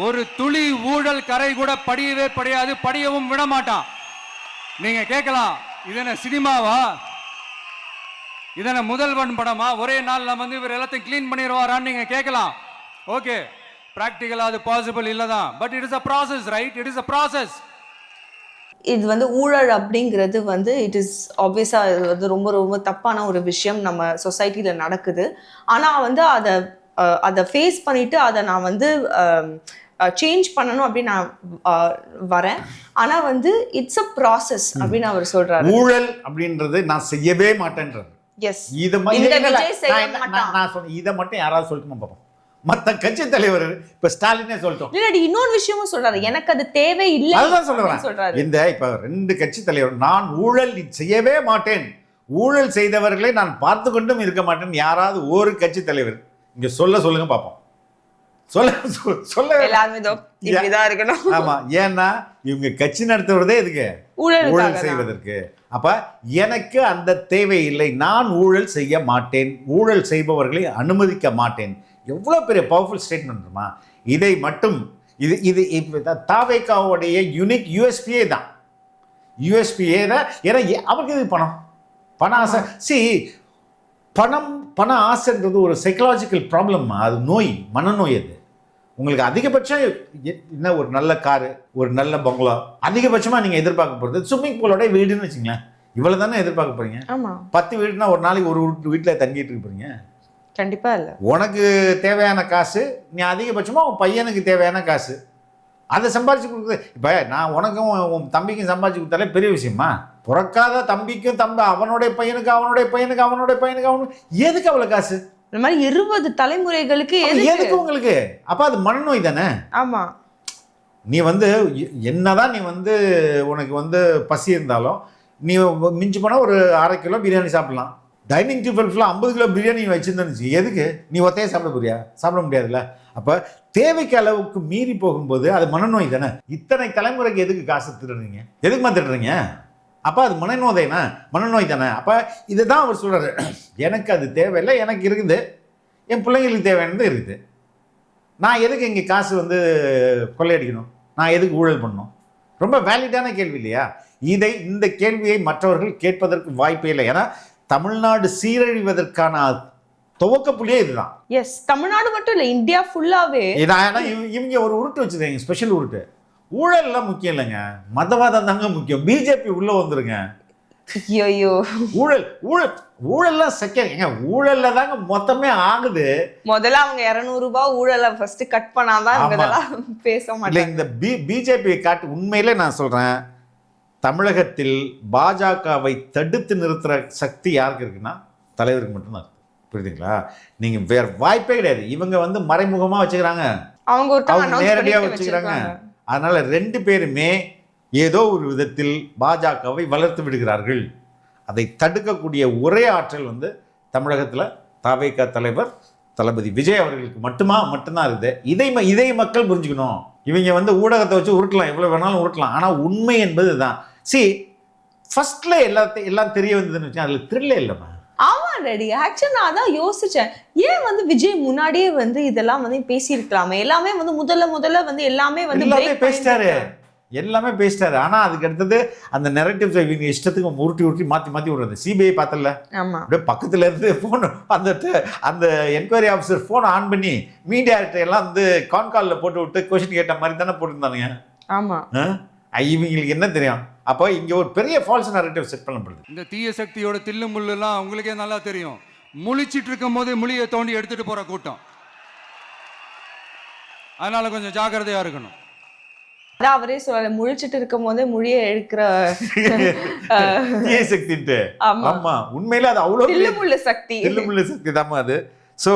ஒரு துளி ஊழல் கரை கூட படியவே படியாது, படியவும் விட மாட்டான். நீங்க கேட்கலாம், இது என்ன சினிமாவா, இது என்ன முதல்வன் படமா, ஒரே நாள்ல வந்து இவர் எல்லாத்தையும் கிளீன் பண்ணிடுவாரான்னு நீங்க கேட்கலாம். ஓகே, பிராக்டிகலா அது பாசிபிள் இல்லதான். But it is a process, right? It is a process. இது வந்து ஊழல் அப்படிங்கிறது வந்து இட் இஸ் ஆப்வியஸா இது வந்து ரொம்ப ரொம்ப தப்பான ஒரு விஷயம் நம்ம சொசைட்டில நடக்குது. ஆனா வந்து அதை ஃபேஸ் பண்ணிட்டு அதை நான் வந்து சேஞ்ச் பண்ணணும் அப்படின்னு நான் வரேன். ஆனா வந்து இட்ஸ் அ ப்ராசஸ் அப்படின்னு அவர் சொல்றாரு. ஊழல் அப்படின்றது நான் செய்யவே மாட்டேன்றது. எஸ், இதை மட்டும் யாராவது சொல்லட்டுமா பாப்போம். மற்ற கட்சி தலைவர் இப்ப ஸ்டாலினே சொல்லிட்டோம். இல்லடி, இன்னொரு விஷயமும் சொல்றாரு, எனக்கு அது தேவை இல்லை. அதுதான் சொல்றாரு. இந்த இப்ப 2 கட்சி தலைவர், நான் ஊழல் செய்யவே மாட்டேன், ஊழல் செய்தவர்களை நான் பார்த்து கொண்டும் இருக்க மாட்டேன், யாராவது ஒரு கட்சி தலைவர் இங்க சொல்லுங்க பாப்போம். சொல்ல எல்லாருமே இப்படிதான் இருக்கணும். ஆமா, ஏன்னா இவங்க கட்சி நடத்துவதே எதுக்கு? ஊழல் செய்வதற்கு. அப்ப எனக்கு அந்த தேவை இல்லை, நான் ஊழல் செய்ய மாட்டேன், ஊழல் செய்பவர்களை அனுமதிக்க மாட்டேன். எவ்வளவு பெரிய பவர்ஃபுல் ஸ்டேட்மெண்ட். இதை மட்டும் இது தாவேகாவுடைய யூனிக் யூஎஸ்பியே தான். ஏன்னா அவருக்கு இது பண ஆசை. பண ஆசைன்றது ஒரு சைக்கலாஜிக்கல் ப்ராப்ளம். அது நோய், மனநோய். அது உங்களுக்கு அதிகபட்சம் என்ன, ஒரு நல்ல காரு, ஒரு நல்ல பங்களா, அதிகபட்சமாக நீங்கள் எதிர்பார்க்க போகிறது ஸ்விம்மிங் பூலோட வீடுன்னு வச்சுங்களேன். இவ்வளோ தானே எதிர்பார்க்க போறீங்க. 10 வீடுனா ஒரு நாளைக்கு ஒரு வீட்டில் தங்கிட்டு இருக்க போறீங்க? கண்டிப்பா இல்லை. உனக்கு தேவையான காசு, நீ அதிகபட்சமாக உன் பையனுக்கு தேவையான காசு அதை சம்பாதிச்சு கொடுக்குறது. இப்போ நான் உனக்கும் உன் தம்பிக்கும் சம்பாதிச்சு கொடுத்தாலே பெரிய விஷயமா? பிறக்காத தம்பிக்கும் அவனுடைய பையனுக்கு அவனுக்கு எதுக்கு அவ்வளோ காசு? இந்த மாதிரி 20 தலைமுறைகளுக்கு எதுக்கு உங்களுக்கு? அப்போ அது மனநோய் தானே. ஆமா, நீ வந்து என்னதான் நீ வந்து உனக்கு வந்து பசி இருந்தாலும் நீ மிஞ்சி போனால் ஒரு 1/2 கிலோ பிரியாணி சாப்பிடலாம். டைனிங் டேபிள் ஃபுல்லாக 50 கிலோ பிரியாணி வச்சுருந்துச்சு, எதுக்கு? நீ ஒத்தையே சாப்பிட முடியாதுல்ல. அப்போ தேவைக்கு அளவுக்கு மீறி போகும்போது அது மனநோய் தானே. இத்தனை தலைமுறைக்கு எதுக்கு காசு திருடுறீங்க? எதுக்குமா திருடுறீங்க? அப்போ அது மனநோய் தானே. அப்போ இதை தான் அவர் சொல்கிறாரு, எனக்கு அது தேவையில்லை, எனக்கு இருக்குது, என் பிள்ளைங்களுக்கு தேவையானது இருக்குது, நான் எதுக்கு இங்கே காசு வந்து கொள்ளையடிக்கணும், நான் எதுக்கு ஊழல் பண்ணணும்? ரொம்ப வேலிடான கேள்வி இல்லையா? இந்த கேள்வியை மற்றவர்கள் கேட்பதற்கு வாய்ப்பே இல்லை. ஏன்னா தமிழ்நாடு சீரழிவதற்கான துவக்க புள்ளியே இதுதான். எஸ், தமிழ்நாடு மட்டும் இல்லை, இந்தியா ஃபுல்லாவே. இவங்க ஒரு உருட்டு வச்சுருக்காங்க, ஸ்பெஷல் உருட்டு. ஊழல்லாம் முக்கியம் இல்லைங்க, மதவாதம் தாங்க முக்கியம். பிஜேபி உள்ள வந்துருங்க. ஐயோ, ஊழல்லாம் செகண்ட். ஊழல்ல தாங்க மொத்தமே ஆகுது. முதல்ல அவங்க 200 ரூபாய் ஊழலை ஃபர்ஸ்ட் கட் பண்ணாதான் இதெல்லாம் பேச மாட்டாங்க. இந்த பிஜேபி காட்டு உண்மையிலே நான் சொல்றேன், தமிழகத்தில் பாஜகவை தடுத்து நிறுத்துற சக்தி யாருக்கு இருக்குன்னா தலைவருக்கு மட்டும்தான். புரியுதுங்களா? நீங்க வேற வாய்ப்பே கிடையாது. இவங்க வந்து மறைமுகமா வச்சுக்கிறாங்க, அவங்க அவங்க நேரடியா வச்சுக்கிறாங்க. அதனால 2 பேருமே ஏதோ ஒரு விதத்தில் பாஜகவை வளர்த்து விடுகிறார்கள். அதை தடுக்கக்கூடிய ஒரே ஆற்றல் வந்து தமிழகத்துல தவேக தலைவர் தளபதி விஜய் அவர்களுக்கு மட்டும்தான் இருக்குது. இதை மக்கள் புரிஞ்சுக்கணும். இவங்க வந்து ஊடகத்தை வச்சு உருட்டலாம், எவ்வளவு வேணாலும் உருட்டலாம். ஆனா உண்மை என்பது தான். ஃபர்ஸ்ட்ல எல்லாம் தெரிய வந்ததுன்னு வச்சா அதுல த்ரில்லே இல்லைம்மா. ஆமா ரெடி. ஆக்சுவலி நான் அதான் யோசிச்சேன், ஏன் வந்து விஜய் முன்னாடியே வந்து இதெல்லாம் வந்து பேசியிருக்கலாமே. எல்லாமே வந்து முதல்ல வந்து எல்லாமே பேசிட்டாரு. ஆனா அதுக்கு அடுத்தது அந்த நெரேட்டிவ்ஸ் இவங்க இஷ்டத்துக்கு உருட்டி மாத்தி விடுறது. சிபிஐ பார்த்தல, அப்படியே பக்கத்துல இருந்து போன் அந்த என்கொயரி ஆஃபீஸர் போன் ஆன் பண்ணி மீடியா எல்லாம் வந்து கான்கால்ல போட்டு விட்டு கொஸ்டின் கேட்ட மாதிரி தானே போட்டுருந்தானுங்க. ஆமா, இவங்களுக்கு என்ன தெரியும்? அப்போ இங்க ஒரு பெரிய ஃபால்ஸ் நரேட்டிவ் செட் பண்ணப்படுது. இந்த தீய சக்தியோட தில்லு முள்ளுலாம் உங்களுக்கே நல்லா தெரியும். முழிச்சிட்டு இருக்கும் போதே முழியை தோண்டி எடுத்துட்டு போற கூட்டம். அதனால கொஞ்சம் ஜாக்கிரதையா இருக்கணும். அதான் அவரே சொல்ல, முழிச்சிட்டு இருக்கும் போதே மொழியை எடுக்கிற தீய சக்தின்ட்டு. ஆமா, உண்மையில அது அவ்வளவு தில்லுமுள்ளு சக்தி தான் அது. ஸோ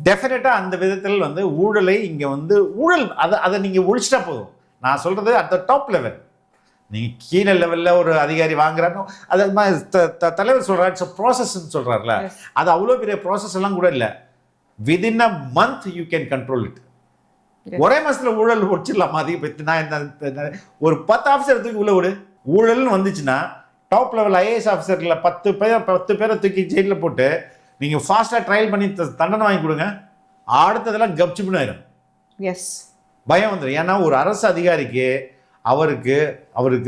டெஃபினட்டா அந்த விதத்தில் வந்து ஊழலை இங்க வந்து அதை நீங்க ஒழிச்சிட்டா போதும். நான் சொல்றது அட் த டாப் லெவல். நீங்க கீழே லெவல்ல ஒரு அதிகாரி வாங்குறாங்க, அது தலைவர் சொல்றாரு இட்ஸ் ப்ராசஸ்ன்னு சொல்றாருல, அது அவ்வளோ பெரிய ப்ராசஸ் எல்லாம் கூட இல்லை. Within a month you can control it. ஒரே மாசத்துல ஊழல் ஒழிச்சிடலாமா? அதிக பற்றி நான் ஒரு 10 ஆஃபீஸர் தூக்கி உள்ள விடு. ஊழல்னு வந்துச்சுன்னா டாப் லெவல் ஐஏஎஸ் ஆஃபீஸர்ல 10 பேரை தூக்கி ஜெயிலில் போட்டு நீங்க ஃபாஸ்டா ட்ரையல் பண்ணி தண்டனை வாங்கி கொடுங்க. அடுத்ததெல்லாம் கப்சிப்புன்னு ஆயிடும். எஸ், பயம் வந்துடும். ஏன்னா ஒரு அரசு அதிகாரிக்கு அவருக்கு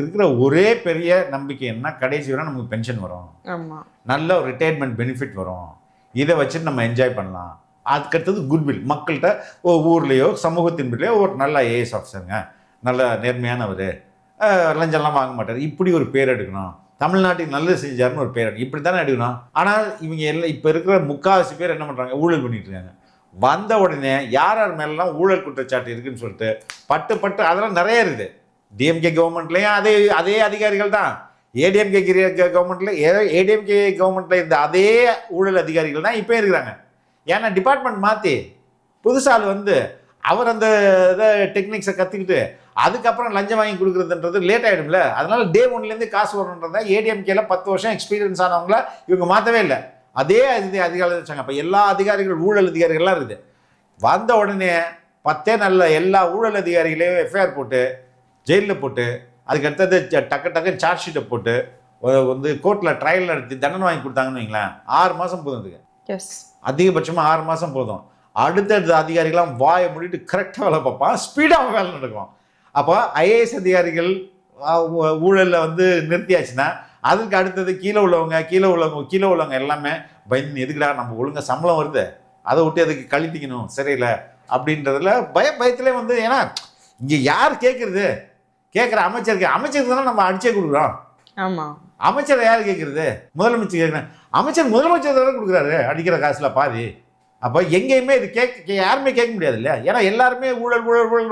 இருக்கிற ஒரே பெரிய நம்பிக்கை என்ன, கடைசி வரை நமக்கு பென்ஷன் வரும், நல்ல ஒரு ரிட்டையர்மெண்ட் பெனிஃபிட் வரும், இதை வச்சுட்டு நம்ம என்ஜாய் பண்ணலாம். அதுக்கடுத்தது குட்வில், மக்கள்கிட்ட ஊர்லேயோ சமூகத்தின் பேர்லையோ ஒரு நல்ல ஐஏஎஸ் ஆஃபீஸருங்க, நல்ல நேர்மையானவர், லஞ்சம்லாம் வாங்க மாட்டார், இப்படி ஒரு பேர் எடுக்கணும். தமிழ்நாட்டுக்கு நல்லது செஞ்சாருன்னு ஒரு பேர் எடுக்கணும். இப்படி தானே எடுக்கணும். ஆனால் இவங்க எல்லாம் இப்போ இருக்கிற 3/4 பேர் என்ன பண்ணுறாங்க, ஊழல் பண்ணிட்டு இருக்காங்க. வந்த உடனே யார் மேலாம் ஊழல் குற்றச்சாட்டு இருக்குன்னு சொல்லிட்டு பட்டு அதெல்லாம் நிறைய இருக்குது. டிஎம்கே கவர்மெண்ட்லேயும் அதே அதிகாரிகள் தான், ஏடிஎம்கே கவர்மெண்ட்ல இருந்த அதே ஊழல் அதிகாரிகள் தான் இப்போ இருக்கிறாங்க. ஏன்னா டிபார்ட்மெண்ட் மாற்றி புதுசால் வந்து அவர் அந்த டெக்னிக்ஸை கற்றுக்கிட்டு அதுக்கப்புறம் லஞ்சம் வாங்கி கொடுக்குறதுன்றது லேட் ஆகிடும்ல. அதனால டே 1லேருந்து காசு வரணுன்றதா ஏடிஎம்கேல 10 வருஷம் எக்ஸ்பீரியன்ஸ் ஆனவங்கள இவங்க மாற்றவே இல்லை, அதே அதிகாரிகள் வச்சாங்க. அப்போ எல்லா அதிகாரிகள் ஊழல் அதிகாரிகள்லாம் இருக்குது. வந்த உடனே 10 நல்ல எல்லா ஊழல் அதிகாரிகளையும் எஃப்ஐஆர் போட்டு ஜெயிலில் போட்டு அதுக்கு அடுத்தது டக்கு சார்ஜ் ஷீட்டை போட்டு வந்து கோர்ட்டில் ட்ரையல் நடத்தி தண்டனை வாங்கி கொடுத்தாங்கன்னு வைங்களேன், 6 மாதம் போதும். அதுக்கு அதிகபட்சமாக 6 மாதம் போதும். அடுத்தடுத்த அதிகாரிகள்லாம் வாயை மூடிட்டு கரெக்டாக வேலை பார்ப்பான், ஸ்பீடாக வேலை நடக்கும். அப்போ ஐஏஎஸ் அதிகாரிகள் ஊழலில் வந்து நிறுத்தியாச்சுன்னா அதுக்கு அடுத்தது கீழே உள்ளவங்க எல்லாமே பயந்து, எதுக்குடா நம்ம ஒழுங்காக சம்பளம் வருது, அதை விட்டு அதுக்கு கழித்திக்கணும் சரியில்லை அப்படின்றதுல பயத்திலே வந்து. ஏன்னா இங்கே யார் கேட்குற அமைச்சருக்கு தானே நம்ம அடிச்சே கொடுக்குறோம். ஆமாம், அமைச்சரை யார் கேட்குறது? முதலமைச்சர் கேட்குறேன். முதலமைச்சர் தானே கொடுக்குறாரு அடிக்கிற காசுல பாதி. அப்போ எங்கேயுமே இது யாருமே கேட்க முடியாது இல்லையா? ஏன்னா எல்லாருமே ஊழல்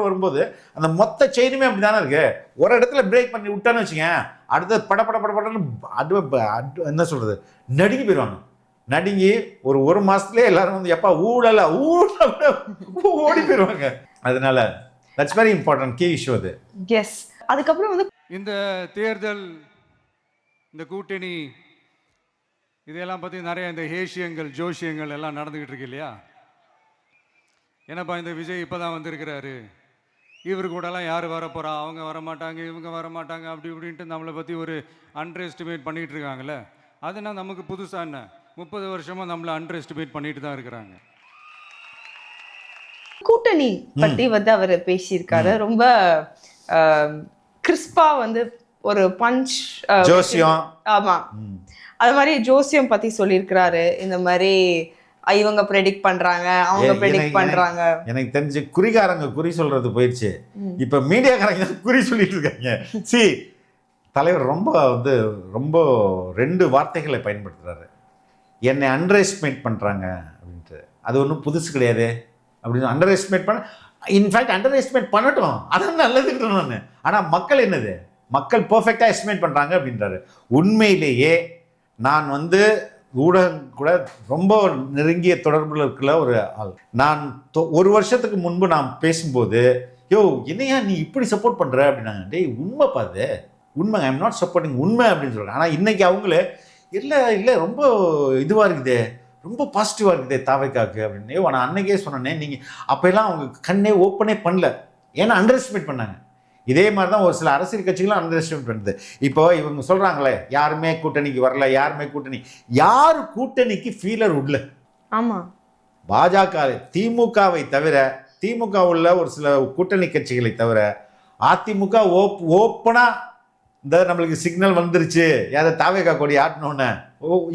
வரும்போது அந்த மொத்த செயினுமே அப்படி தானே இருக்கு. ஒரு இடத்துல பிரேக் பண்ணி விட்டான்னு வச்சுங்க, அடுத்தது படன்னு என்ன சொல்றது, நடுங்கி போயிடுவாங்க. நடுங்கி ஒரு மாசத்துலேயே எல்லாரும் வந்து எப்பா ஊழல ஓடி போயிடுவாங்க. அதனால that's very important key issue அது. எஸ். அதுக்கப்புறம் வந்து இந்த தேர்தல், இந்த கூட்டணி, இதெல்லாம் பற்றி நிறைய இந்த ஹேஷியங்கள் ஜோஷியங்கள் எல்லாம் நடந்துக்கிட்டு இருக்கு இல்லையா? ஏன்னாப்பா இந்த விஜய் இப்போ தான் வந்திருக்கிறாரு, இவர் கூடலாம் யார் வரப்போகிறா, அவங்க வரமாட்டாங்க, இவங்க வரமாட்டாங்க, அப்படி இப்படின்ட்டு நம்மளை பற்றி ஒரு அண்டர் எஸ்டிமேட் பண்ணிகிட்டு இருக்காங்களே. அதுனா நமக்கு புதுசாக என்ன, 30 வருஷமாக நம்மளை அண்டர் எஸ்டிமேட் பண்ணிட்டு தான் இருக்கிறாங்க. கூட்டணி பத்தி வந்து அவர் பேசியிருக்காரு. ரொம்ப கிறிஸ்பா வந்து ஒரு பஞ்ச் ஜோசியம். ஆமா, அது மாதிரி ஜோசியம் பத்தி சொல்லியிருக்கிறாரு. இந்த மாதிரி இவங்க ப்ரெடிக்ட் பண்றாங்க, அவங்க ப்ரெடிக்ட் பண்றாங்க. எனக்கு தெரிஞ்சு குறிகாரங்க குறி சொல்றது போயிடுச்சு, இப்ப மீடியாக்காரங்க குறி சொல்லிட்டு இருக்காங்க. தலைவர் ரொம்ப 2 வார்த்தைகளை பயன்படுத்துறாரு. என்னை அண்டர் எஸ்டிமேட் பண்றாங்க அப்படின்ட்டு. அது ஒன்றும் புதுசு கிடையாது அப்படின்னு அண்டர் எஸ்டிமேட் பண்ண. இன்ஃபேக்ட் அண்டர் எஸ்டிமேட் பண்ணட்டும், அதான் நல்லதுக்கு நான். ஆனால் மக்கள் மக்கள் பெர்ஃபெக்டாக எஸ்டிமேட் பண்ணுறாங்க அப்படின்றாரு. உண்மையிலேயே நான் ஊடகம் கூட ரொம்ப நெருங்கிய தொடர்பில் இருக்கிற ஒரு ஆள். நான் ஒரு வருஷத்துக்கு முன்பு நான் பேசும்போது, யோ என்னையா நீ இப்படி சப்போர்ட் பண்ணுற அப்படின்னாங்க. டேய் உண்மை பாது, உண்மை, ஐ எம் நாட் சப்போர்ட்டிங், உண்மை அப்படின்னு சொல்கிறேன். ஆனால் இன்றைக்கி அவங்களே இல்லை ரொம்ப இதுவாக இருக்குதே, ரொம்ப பாசிட்டிவாக இருக்குதே தாவைக்காக்கு அப்படின்னு. நான் அன்னைக்கே சொன்னேனே, நீங்கள் அப்போல்லாம் அவங்க கண்ணே ஓப்பனே பண்ணல, ஏன்னா அண்டர் எஸ்டிமேட் பண்ணாங்க. இதே மாதிரி தான் ஒரு சில அரசியல் கட்சிகளும் அண்டர் எஸ்டிமேட் பண்ணுது. இப்போ இவங்க சொல்கிறாங்களே யாருமே கூட்டணிக்கு வரல, யாருமே யார் கூட்டணிக்கு ஃபீலர் உள்ள? ஆமாம், பாஜக, திமுகவை தவிர, திமுக உள்ள ஒரு சில கூட்டணி கட்சிகளை தவிர அதிமுக ஓப்பனாக இந்த நம்மளுக்கு சிக்னல் வந்துருச்சு, யாரை தாவேக்கா கொடி ஆட்டணும்னு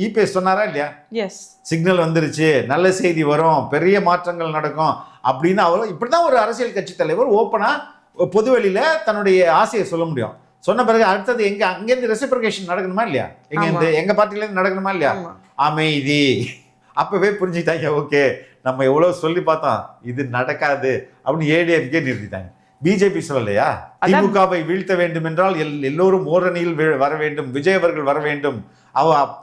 இபிஎஸ் சொன்னாரா இல்லையா? எஸ், சிக்னல் வந்துருச்சு, நல்ல செய்தி வரும், பெரிய மாற்றங்கள் நடக்கும் அப்படின்னு அவர் இப்படி தான் ஒரு அரசியல் கட்சி தலைவர் ஓப்பனாக பொதுவெளியில் தன்னுடைய ஆசையை சொல்ல முடியும். சொன்ன பிறகு அடுத்தது அங்கேருந்து ரெசிப்ரிகேஷன் நடக்கணுமா இல்லையா? எங்கள் பார்ட்டிலேருந்து நடக்கணுமா இல்லையா? அமைதி. அப்போவே புரிஞ்சுக்கிட்டாங்க, ஓகே நம்ம எவ்வளோ சொல்லி பார்த்தோம் இது நடக்காது அப்படின்னு ஏடிஎம்கே நிறுத்திட்டாங்க. பிஜேபி சொல்லலையா திமுகவை வீழ்த்த வேண்டும் என்றால் எல்லோரும் ஓரணியில் வர வேண்டும், விஜய் அவர்கள் வர வேண்டும்,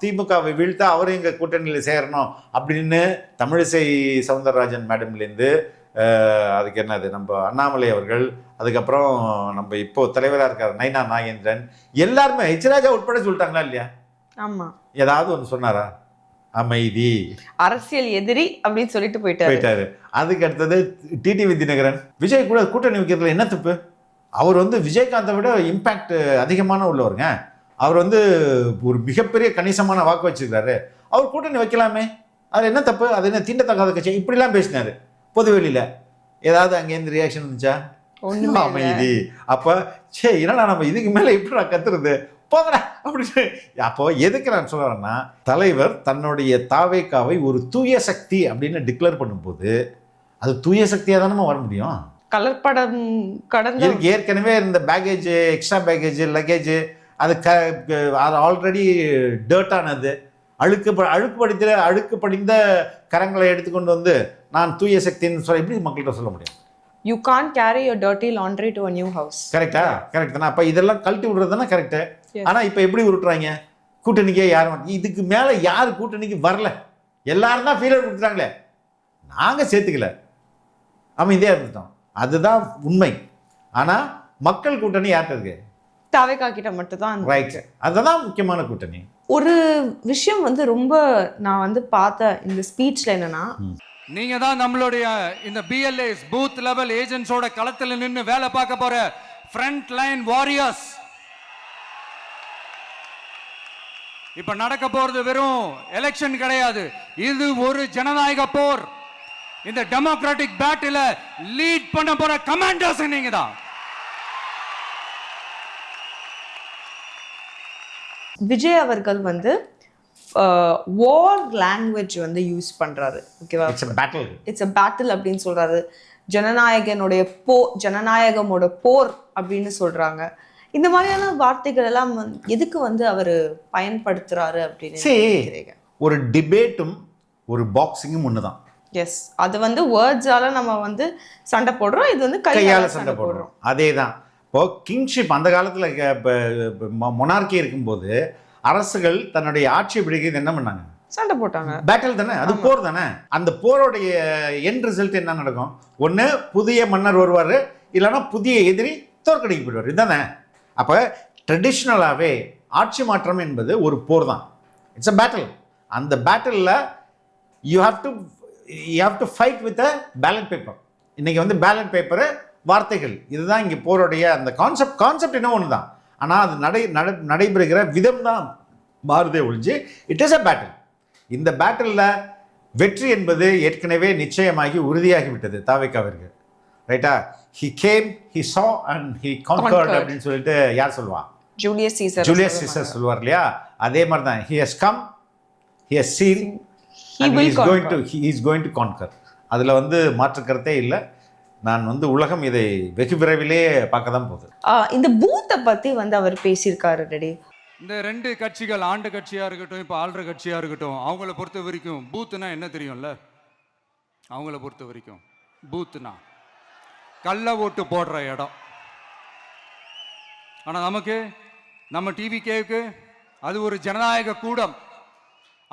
திமுகவை வீழ்த்த அவரும் எங்கள் கூட்டணியில் சேரணும் அப்படின்னு தமிழிசை சவுந்தரராஜன் மேடம்லேருந்து அதுக்கு என்னது நம்ம அண்ணாமலை அவர்கள், அதுக்கப்புறம் நம்ம இப்போ தலைவராக இருக்கார் நைனா நாகேந்திரன், எல்லாருமே ஹெச்ராஜா உட்பட சொல்லிட்டாங்களா இல்லையா? ஆமாம், ஏதாவது ஒன்று சொன்னாரா? அமைதி, அரசியல் எதிரி அப்படின்னு சொல்லிட்டு போயிட்டாரு. அதுக்கு அடுத்தது டிடிவி தினகரன், விஜய் கூட கூட்டணி வைக்கிறதுல என்ன தப்பு? அவர் விஜயகாந்தை விட இம்பாக்ட் அதிகமான உள்ளவருங்க. அவர் ஒரு மிகப்பெரிய கணிசமான வாக்கு வச்சிருக்காரு, அவர் கூட்டணி வைக்கலாமே, அது என்ன தப்பு? அது என்ன தீண்டத்தகாத கட்சி? இப்படிலாம் பேசினாரு பொதுவெளியில். ஏதாவது அங்கேருந்து ரியாக்ஷன் இருந்துச்சா? அமைதி. அப்போ என்னடா நம்ம இதுக்கு மேலே எப்படி நான் கத்துறது, போங்கடா அப்படின்னு. அப்போ எதுக்கு நான் சொல்றேன்னா, தலைவர் தன்னுடைய தாவேக்காவை ஒரு தூய சக்தி அப்படின்னு டிக்ளேர் பண்ணும்போது அது தூய சக்தியாக தானே வர முடியும். கலர்படம் கடந்த ஏற்கனவே இந்த பேக்கேஜ், எக்ஸ்ட்ரா பேக்கேஜ், லக்கேஜ், அது ஆல்ரெடி டர்ட்டானது, அழுக்கு படிந்த கரங்களை எடுத்துக்கொண்டு நான் தூய சக்தின்னு சொல்ல எப்படி மக்கள்கிட்ட சொல்ல முடியும்? You can't carry your dirty laundry to a new house. கரெக்டா? கரெக்ட் தானே. அப்போ இதெல்லாம் கழட்டி விடுறது தானே கரெக்டு. ஆனால் இப்போ எப்படி உருட்டுறாங்க? கூட்டணிக்கே யாரும் இதுக்கு மேலே யார் கூட்டணிக்கு வரல, எல்லாரும் தான் ஃபீலர் கொடுத்துட்டாங்களே, நாங்கள் சேர்த்துக்கல, அமைதியாக இருந்துட்டோம், அதுதான் உண்மை. ஆனால் மக்கள் கூட்டணி யார்கிட்ட இருக்கு? தாவேக்கா கிட்ட மட்டும் தான். ரைட், அதுதான் முக்கியமான கூட்டணி. ஒரு விஷயம் ரொம்ப நான் பார்த்த இந்த ஸ்பீச்ல என்னன்னா, நீங்க தான் நம்மளுடைய இந்த பிஎல்ஏஸ் பூத் லெவல் ஏஜென்ட்ஸோட களத்தில் நின்று வேலை பார்க்க போற ஃப்ரண்ட் லைன் வாரியர்ஸ். இப்ப நடக்க போறது வெறும் எலெக்ஷன் கிடையாது, இது ஒரு ஜனநாயக போர். இந்த டெமோக்ராட்டிக் பேட்டில லீட் பண்ண போற கமாண்டர்ஸ் நீங்க தான். விஜய் அவர்கள் வார் லாங்குவேஜ் யூஸ் பண்றாரு. ஓகேவா? இட்ஸ் a battle அப்படின்னு சொல்றாரு. ஜனநாயகமோட போர் அப்படின்னு சொல்றாங்க. இந்த மாதிரியான வார்த்தைகள் எல்லாம் எதுக்கு அவரு பயன்படுத்துறாரு அப்படின்னு? ஒரு டிபேட்டும் ஒரு பாக்ஸிங்கும் ஒண்ணுதான். எஸ், அது வேர்ட்ஸால நம்ம சண்டை போடுறோம், இது கையால சண்டை போடுறோம். அதே தான். இப்போ கிங்ஷிப் அந்த காலத்துல மொனார்கி இருக்கும்போது அரசுகள் தன்னுடைய ஆட்சியை பிடிக்கிறது என்ன பண்ணாங்க? சண்டை போட்டாங்க. பேட்டில் தானே, அது போர் தானே. அந்த போரோடைய எண்ட் ரிசல்ட் என்ன நடக்கும்? ஒன்று புதிய மன்னர் வருவார், இல்லைன்னா புதிய எதிரி தோற்கடிக்க போயிடுவார், இதுதானே. அப்போ ட்ரெடிஷ்னலாகவே ஆட்சி மாற்றம் என்பது ஒரு போர் தான். It's a battle. அந்த பேட்டிலில் you have to fight with a ballot paper. இன்றைக்கி பேலட் பேப்பரு, வார்த்தைகள், இதுதான் இங்கே போருடைய அந்த கான்செப்ட் என்ன ஒன்று தான். ஆனால் அது நடைபெறுகிற விதம் தான் மாறுதே ஒழிஞ்சு இட் இஸ் அ பேட்டில். இந்த பேட்டிலில் வெற்றி என்பது ஏற்கனவே நிச்சயமாகி உறுதியாகிவிட்டது தாவேக்காவிற்கு. ரைட்டா? ஹி கேம், ஹி சா அண்ட் ஹி கான்கர்ட் அப்படின்னு சொல்லிட்டு யார் சொல்லுவா? ஜூலியஸ் சீசர் சொல்லுவார் இல்லையா? அதே மாதிரி தான் he has come, he has scene and he is going to conquer. அதில் மாற்று கருத்தே இல்லை. நான் உலகம் இதை வெகு விரைவிலே பார்க்க தான் போகுது. இந்த பூத்தை பற்றி அவர் பேசியிருக்காரு. ரெடி, இந்த ரெண்டு கட்சிகள், ஆண்டு கட்சியாக இருக்கட்டும், இப்போ ஆள்ற கட்சியாக இருக்கட்டும், அவங்கள பொறுத்த வரைக்கும் பூத்துனா என்ன தெரியும்ல? அவங்கள பொறுத்த வரைக்கும் பூத்துனா கள்ள ஓட்டு போடுற இடம். ஆனால் நமக்கு, நம்ம டிவிகேவுக்கு அது ஒரு ஜனநாயக கூடம்.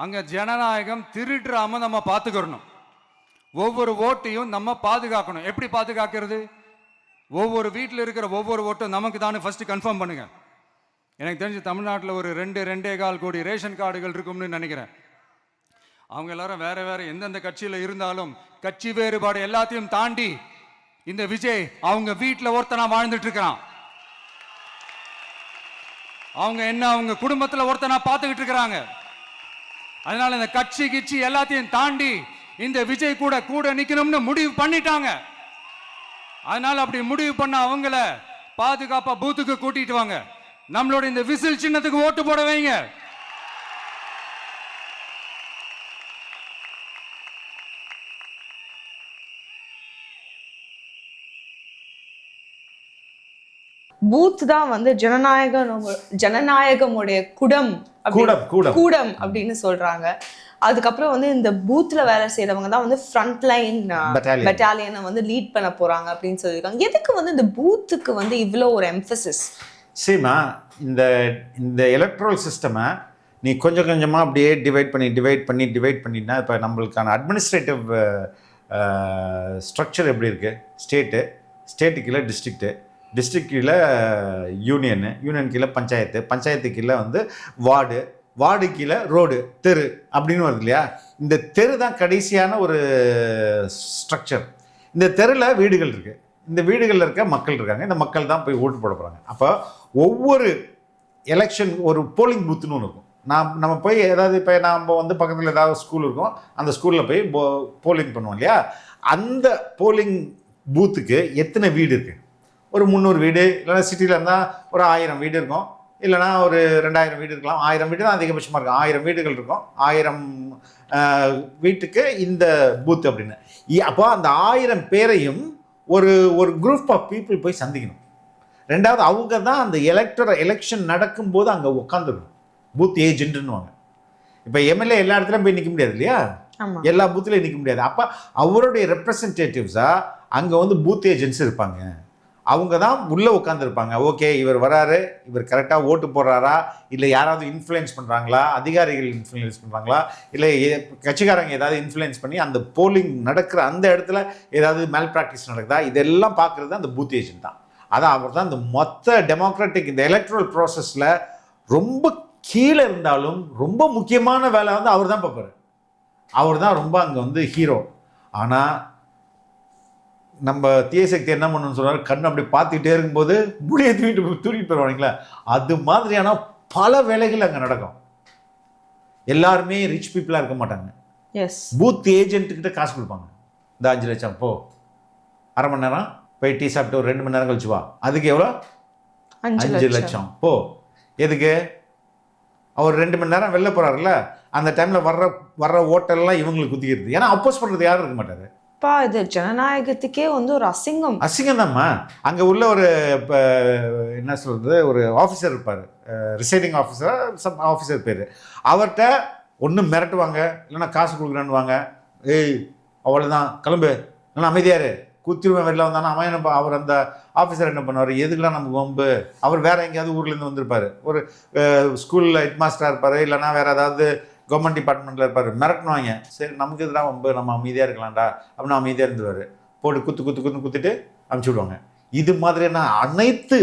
அங்கே ஜனநாயகம் திருடுறாம நம்ம பார்த்துக்கிறணும். ஒவ்வொரு ஓட்டையும் நம்ம பாதுகாக்கணும். எப்படி பாதுகாக்கிறது? ஒவ்வொரு வீட்டில் இருக்கிற ஒவ்வொரு ஓட்டும் நமக்கு தானே ஃபஸ்ட்டு கன்ஃபார்ம் பண்ணுங்க. எனக்கு தெரிஞ்சு தமிழ்நாட்டில் ஒரு 2-2.25 கோடி ரேஷன் கார்டுகள் இருக்கும்னு நினைக்கிறேன். அவங்க எல்லாரும் வேற வேற எந்தெந்த கட்சியில் இருந்தாலும் கட்சி வேறுபாடு எல்லாத்தையும் தாண்டி இந்த விஜய் அவங்க வீட்டில் ஒருத்தனா வாழ்ந்துட்டு இருக்கிறான். அவங்க குடும்பத்தில் ஒருத்தனா பார்த்துக்கிட்டு இருக்கிறாங்க. அதனால இந்த கட்சி கிச்சி எல்லாத்தையும் தாண்டி இந்த விஜய் கூட கூட நிக்கணும்னு முடிவு பண்ணிட்டாங்க. அதனால அப்படி முடிவு பண்ண அவங்கள பாதுகாப்பா பூத்துக்கு கூட்டிட்டு வாங்க. நம்மளோட இந்த விசில் சின்னத்துக்கு ஓட்டு போட வைங்க. பூத் தான் வந்து ஜனநாயகமுடைய கூடம் அப்படின்னு சொல்றாங்க. அதுக்கப்புறம் வந்து இந்த பூத்ல வேலை செய்யறவங்க தான் வந்து ஃப்ரண்ட் லைன் பெட்டாலியனை வந்து லீட் பண்ண போறாங்க அப்படின்னு சொல்லியிருக்காங்க. எதுக்கு வந்து இந்த பூத்துக்கு வந்து இவ்வளோ ஒரு எம்பசிஸ்? சீமா, இந்த எலக்ட்ரல் சிஸ்டமை நீ கொஞ்சம் கொஞ்சமாக அப்படியே டிவைட் பண்ணினா இப்போ நம்மளுக்கான அட்மினிஸ்ட்ரேட்டிவ் ஸ்ட்ரக்சர் எப்படி இருக்குது? ஸ்டேட்டு கீழே டிஸ்ட்ரிக்ட் கீழே யூனியன் கீழே பஞ்சாயத்து கீழே வந்து வார்டு கீழே ரோடு, தெரு அப்படின்னு வருது இல்லையா? இந்த தெரு தான் கடைசியான ஒரு ஸ்ட்ரக்சர். இந்த தெருவில் வீடுகள் இருக்குது. இந்த வீடுகளில் இருக்க மக்கள் இருக்காங்க. இந்த மக்கள் தான் போய் ஓட்டு போட போகிறாங்க. அப்போ ஒவ்வொரு எலெக்ஷன் ஒரு போலிங் பூத்துன்னு ஒன்று இருக்கும். நம்ம போய் ஏதாவது இப்போ நம்ம வந்து பக்கத்தில் ஏதாவது ஸ்கூல் இருக்கும், அந்த ஸ்கூலில் போய் போலிங் பண்ணுவோம் இல்லையா? அந்த போலிங் பூத்துக்கு எத்தனை வீடு இருக்குது? ஒரு 300 வீடு, இல்லைனா சிட்டியில் இருந்தால் ஒரு 1000 வீடு இருக்கும், இல்லைனா ஒரு 2000 வீடு இருக்கலாம். 1000 வீடு தான் அதிகபட்சமாக இருக்கும். 1000 வீடுகள் இருக்கும். 1000 வீட்டுக்கு இந்த பூத் அப்படின்னு. அப்போ அந்த 1000 பேரையும் ஒரு குரூப் ஆஃப் பீப்புள் போய் சந்திக்கணும். ரெண்டாவது, அவங்க தான் அந்த எலெக்ஷன் நடக்கும்போது அங்கே உட்காந்துருக்கணும். பூத் ஏஜென்ட்னுவாங்க. இப்போ எம்எல்ஏ எல்லா இடத்துலையும் போய் நிற்க முடியாது இல்லையா? எல்லா பூத்துலையும் நிற்க முடியாது. அப்போ அவருடைய ரெப்ரசன்டேட்டிவ்ஸாக அங்கே வந்து பூத் ஏஜென்ட்ஸ் இருப்பாங்க. அவங்க தான் உள்ளே உட்காந்துருப்பாங்க. ஓகே, இவர் வராரு, இவர் கரெக்டாக ஓட்டு போடுறாரா, இல்லை யாராவது இன்ஃப்ளூயன்ஸ் பண்ணுறாங்களா, அதிகாரிகள் இன்ஃப்ளூயன்ஸ் பண்ணுறாங்களா, இல்லை கட்சிக்காரங்க ஏதாவது இன்ஃப்ளூயன்ஸ் பண்ணி அந்த போலிங் நடக்கிற அந்த இடத்துல ஏதாவது மேல் ப்ராக்டிஸ் நடக்குதா, இதெல்லாம் பார்க்குறது அந்த பூத் ஏஜென்ட் தான். அதான் அவர் தான் இந்த மொத்த டெமோக்ராட்டிக் இந்த எலக்ட்ரல் ப்ராசஸில் ரொம்ப கீழே இருந்தாலும் ரொம்ப முக்கியமான வேலை வந்து அவர் தான் பார்ப்பார். அவர் தான் ரொம்ப அங்கே வந்து ஹீரோ. ஆனால் நம்ம தீயசக்தி என்ன பண்ணணும்னு சொன்னார், கண் அப்படி பார்த்துக்கிட்டே இருக்கும்போது முடியை தூக்கிட்டு போயிடுவாங்களா, அது மாதிரியான பல வேலைகள் அங்கே நடக்கும். எல்லாருமே ரிச் பீப்புளாக இருக்க மாட்டாங்க. பூத் ஏஜென்ட்டுக்கிட்ட காசு கொடுப்பாங்க. இந்த 5 லட்சம் போ, அரை மணி நேரம் போய் டீ சாப்பிட்டு ஒரு 2 மணி நேரம் கழிச்சு வா, அதுக்கு எவ்வளோ? 5 லட்சம் போ. எதுக்கு? அவர் 2 மணி நேரம் வெளில போகிறாருல்ல, அந்த டைமில் வர்ற ஓட்டெல்லாம் இவங்களுக்கு குத்திக்கிறது. ஏன்னா அப்போஸ் பண்ணுறது யாரும் இருக்க மாட்டாரு. இது ஜனநாயகத்துக்கே வந்து ஒரு அசிங்கம் தான்மா. அங்கே உள்ள ஒரு இப்போ என்ன சொல்கிறது, ஒரு ஆஃபீஸர் இருப்பார், ரிசைடிங் ஆஃபீஸர் பேர். அவர்கிட்ட ஒன்று மிரட்டுவாங்க, இல்லைன்னா காசு கொடுக்குறேன்னுவாங்க. ஏய் அவ்வளோதான் கிளம்பு, இல்லைன்னா அமைதியாரு, குத்திருவேன் வெளில வந்தானா அவன் என்ன, அவர் அந்த ஆஃபீஸர் என்ன பண்ணுவார், எதுக்கெல்லாம் நமக்கு வம்பு, அவர் வேறு எங்கேயாவது ஊர்லேருந்து வந்திருப்பார், ஒரு ஸ்கூலில் ஹெட் மாஸ்டராக இருப்பார், இல்லைனா வேறு ஏதாவது கவர்மெண்ட் டிபார்ட்மெண்ட்டில் இருப்பார், மிரட்டுவாங்க. சரி நமக்கு இதெல்லாம் வம்பு, நம்ம அமைதியாக இருக்கலாம்டா அப்படின்னு அமைதியாக இருந்துருவார். போட்டு குத்திட்டு அனுப்பிச்சி விடுவாங்க. இது மாதிரியான அனைத்து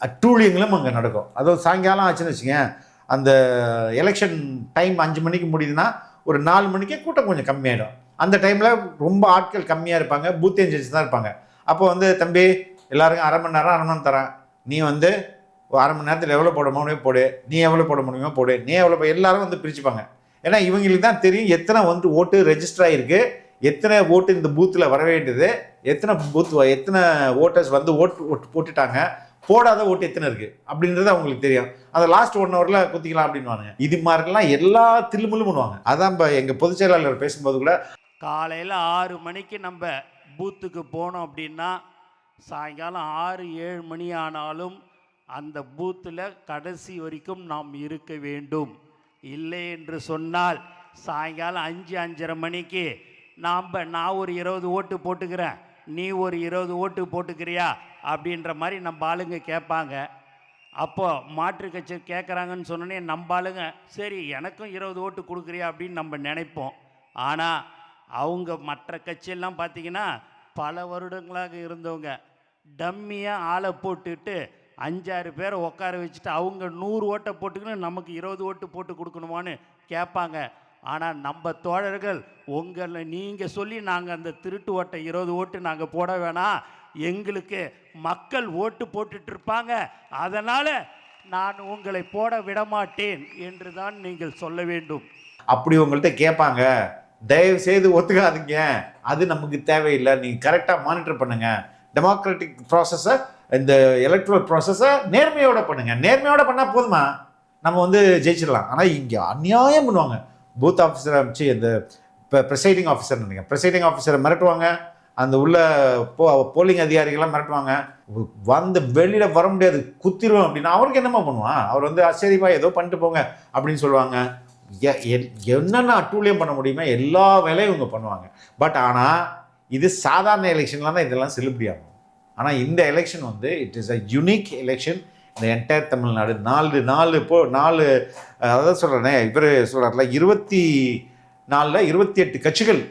அட்டூழியங்களும் அங்கே நடக்கும். அதுவும் சாயங்காலம் ஆச்சுன்னு வச்சுங்க, அந்த எலெக்ஷன் டைம் 5 மணிக்கு முடியுதுன்னா ஒரு 4 மணிக்கே கூட்டம் கொஞ்சம் கம்மியாயிடும். அந்த டைமில் ரொம்ப ஆட்கள் கம்மியாக இருப்பாங்க, பூத் ஏஜென்ட்ஸ் தான் இருப்பாங்க. அப்போ வந்து தம்பி எல்லாருக்கும் அரை மணி நேரம் தரேன், நீ வந்து அரை மணி நேரத்தில் எவ்வளோ போட முடியுமோ போடு, நீ எவ்வளோ போட முடியுமோ போடு, நீ எவ்வளோ எல்லாரும் வந்து பிரிச்சுப்பாங்க. ஏன்னா இவங்களுக்கு தான் தெரியும் எத்தனை வந்து ஓட்டு ரெஜிஸ்டர் ஆகிருக்கு, எத்தனை ஓட்டு இந்த பூத்தில் வர வேண்டியது, எத்தனை ஓட்டர்ஸ் வந்து ஓட்டு போட்டுட்டாங்க, போடாத ஓட்டு எத்தனை இருக்குது அப்படின்றது அவங்களுக்கு தெரியும். அந்த லாஸ்ட் 1 ஹவரில் குத்திக்கலாம் அப்படின்வாங்க. இது மாதிரிலாம் எல்லா தில்லுமுள்ளும் பண்ணுவாங்க. அதான் இப்போ எங்கள் பொதுச் செயலாளர் பேசும்போது கூட, காலையில் 6 மணிக்கு நம்ம பூத்துக்கு போனோம் அப்படின்னா சாயங்காலம் 6-7 மணி ஆனாலும் அந்த பூத்தில் கடைசி வரைக்கும் நாம் இருக்க வேண்டும். இல்லை என்று சொன்னால் சாயங்காலம் 5-5:30 மணிக்கு நான் ஒரு 20 ஓட்டு போட்டுக்கிறேன், நீ ஒரு 20 ஓட்டு போட்டுக்கிறியா அப்படின்ற மாதிரி நம்ம ஆளுங்க கேட்பாங்க. அப்போ மாற்று கட்சி கேட்குறாங்கன்னு சொன்னோன்னே நம்ம ஆளுங்க சரி எனக்கும் 20 ஓட்டு கொடுக்குறியா அப்படின்னு நம்ம நினைப்போம். ஆனால் அவங்க மற்ற கட்சியெல்லாம் பார்த்திங்கன்னா பல வருடங்களாக இருந்தவங்க டம்மியாக ஆளை போட்டுட்டு 5-6 பேரை உட்கார வச்சுட்டு அவங்க 100 ஓட்டை போட்டுக்கின்னு நமக்கு 20 ஓட்டு போட்டு கொடுக்கணுமான்னு கேட்பாங்க. ஆனால் நம்ம தோழர்கள் உங்களை நீங்கள் சொல்லி நாங்கள் அந்த திருட்டு ஓட்டை 20 ஓட்டு நாங்கள் போட வேணாம், எங்களுக்கு மக்கள் ஓட்டு போட்டுட்டு இருப்பாங்க, அதனால் நான் உங்களை போட விடமாட்டேன் என்று தான் நீங்கள் சொல்ல வேண்டும். அப்படி உங்கள்கிட்ட கேட்பாங்க, தயவு செய்து ஒத்துக்காதீங்க, அது நமக்கு தேவையில்லை, நீங்கள் கரெக்டாக மானிட்டர் பண்ணுங்க, டெமோக்ராட்டிக் ப்ராசஸை இந்த எலக்ட்ரல் ப்ராசஸை நேர்மையோட பண்ணுங்க, நேர்மையோட பண்ணால் போதுமா நம்ம வந்து ஜெயிச்சிடலாம். ஆனால் இங்கே அநியாயம் பண்ணுவாங்க. பூத் ஆஃபீஸரை அமைச்சு இந்த ப்ரெசைடிங் ஆஃபீஸர் நினைக்கிறேன், ப்ரெசைடிங் ஆஃபீஸரை மிரட்டுவாங்க, அந்த உள்ள போலிங் அதிகாரிகள்லாம் மிரட்டுவாங்க, வந்து வெளியில் வர முடியாது குத்திடுவோம் அப்படின்னா அவருக்கு என்னமா பண்ணுவான், அவர் வந்து சரிப்பா ஏதோ பண்ணிட்டு போங்க அப்படின்னு சொல்லுவாங்க. என்னென்ன அட்டூழியம் பண்ண முடியுமோ எல்லா வேலையும் இவங்க பண்ணுவாங்க. பட் ஆனால் இது சாதாரண எலெக்ஷன்லாம் தான் இதெல்லாம் செல்லுபடியாகும். ஆனால் இந்த எலெக்ஷன் வந்து it is a unique election. இந்த என்டையர் தமிழ்நாடு 4 அதான் சொல்கிறேனே, இவர் சொல்கிறார்ல 24ல் 28 கட்சிகள்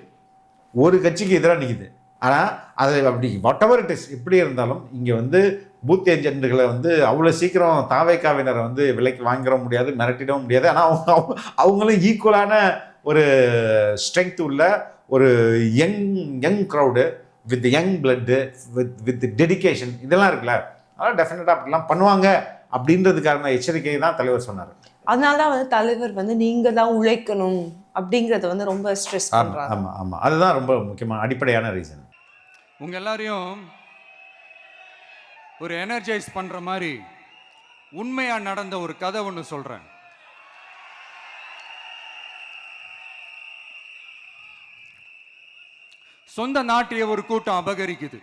ஒரு கட்சிக்கு எதிராக நிற்குது. ஆனால் அது அப்படி வாட் எவர் இட் இஸ் எப்படி இருந்தாலும் இங்கே வந்து பூத் ஏஜென்ட்டுகளை வந்து அவ்வளோ சீக்கிரம் தாவேக்காவினரை வந்து விலைக்கு வாங்கிட முடியாது, மிரட்டிடவும் முடியாது. ஆனால் அவங்களும் ஈக்குவலான ஒரு ஸ்ட்ரென்த் உள்ள ஒரு young crowd with young blood with dedication இதெல்லாம் இருக்குல்ல, அதனால் டெஃபினட்டாக அப்படிலாம் பண்ணுவாங்க அப்படின்றதுக்கான எச்சரிக்கை தான் தலைவர் சொன்னார். அதனால தான் வந்து தலைவர் வந்து நீங்கள் தான் உழைக்கணும் அப்படிங்கிறத வந்து ரொம்ப ஸ்ட்ரெஸ் பண்ணுறாங்க. ஆமாம் அதுதான் ரொம்ப முக்கியமான அடிப்படையான ரீசன். உங்கள் எல்லாரையும் ஒரு எனர்ஜைஸ் பண்ணுற மாதிரி உண்மையாக நடந்த ஒரு கதை ஒன்று சொல்கிறேன். சொந்த நாட்டையே ஒரு கூட்டம் அபகரிக்குது.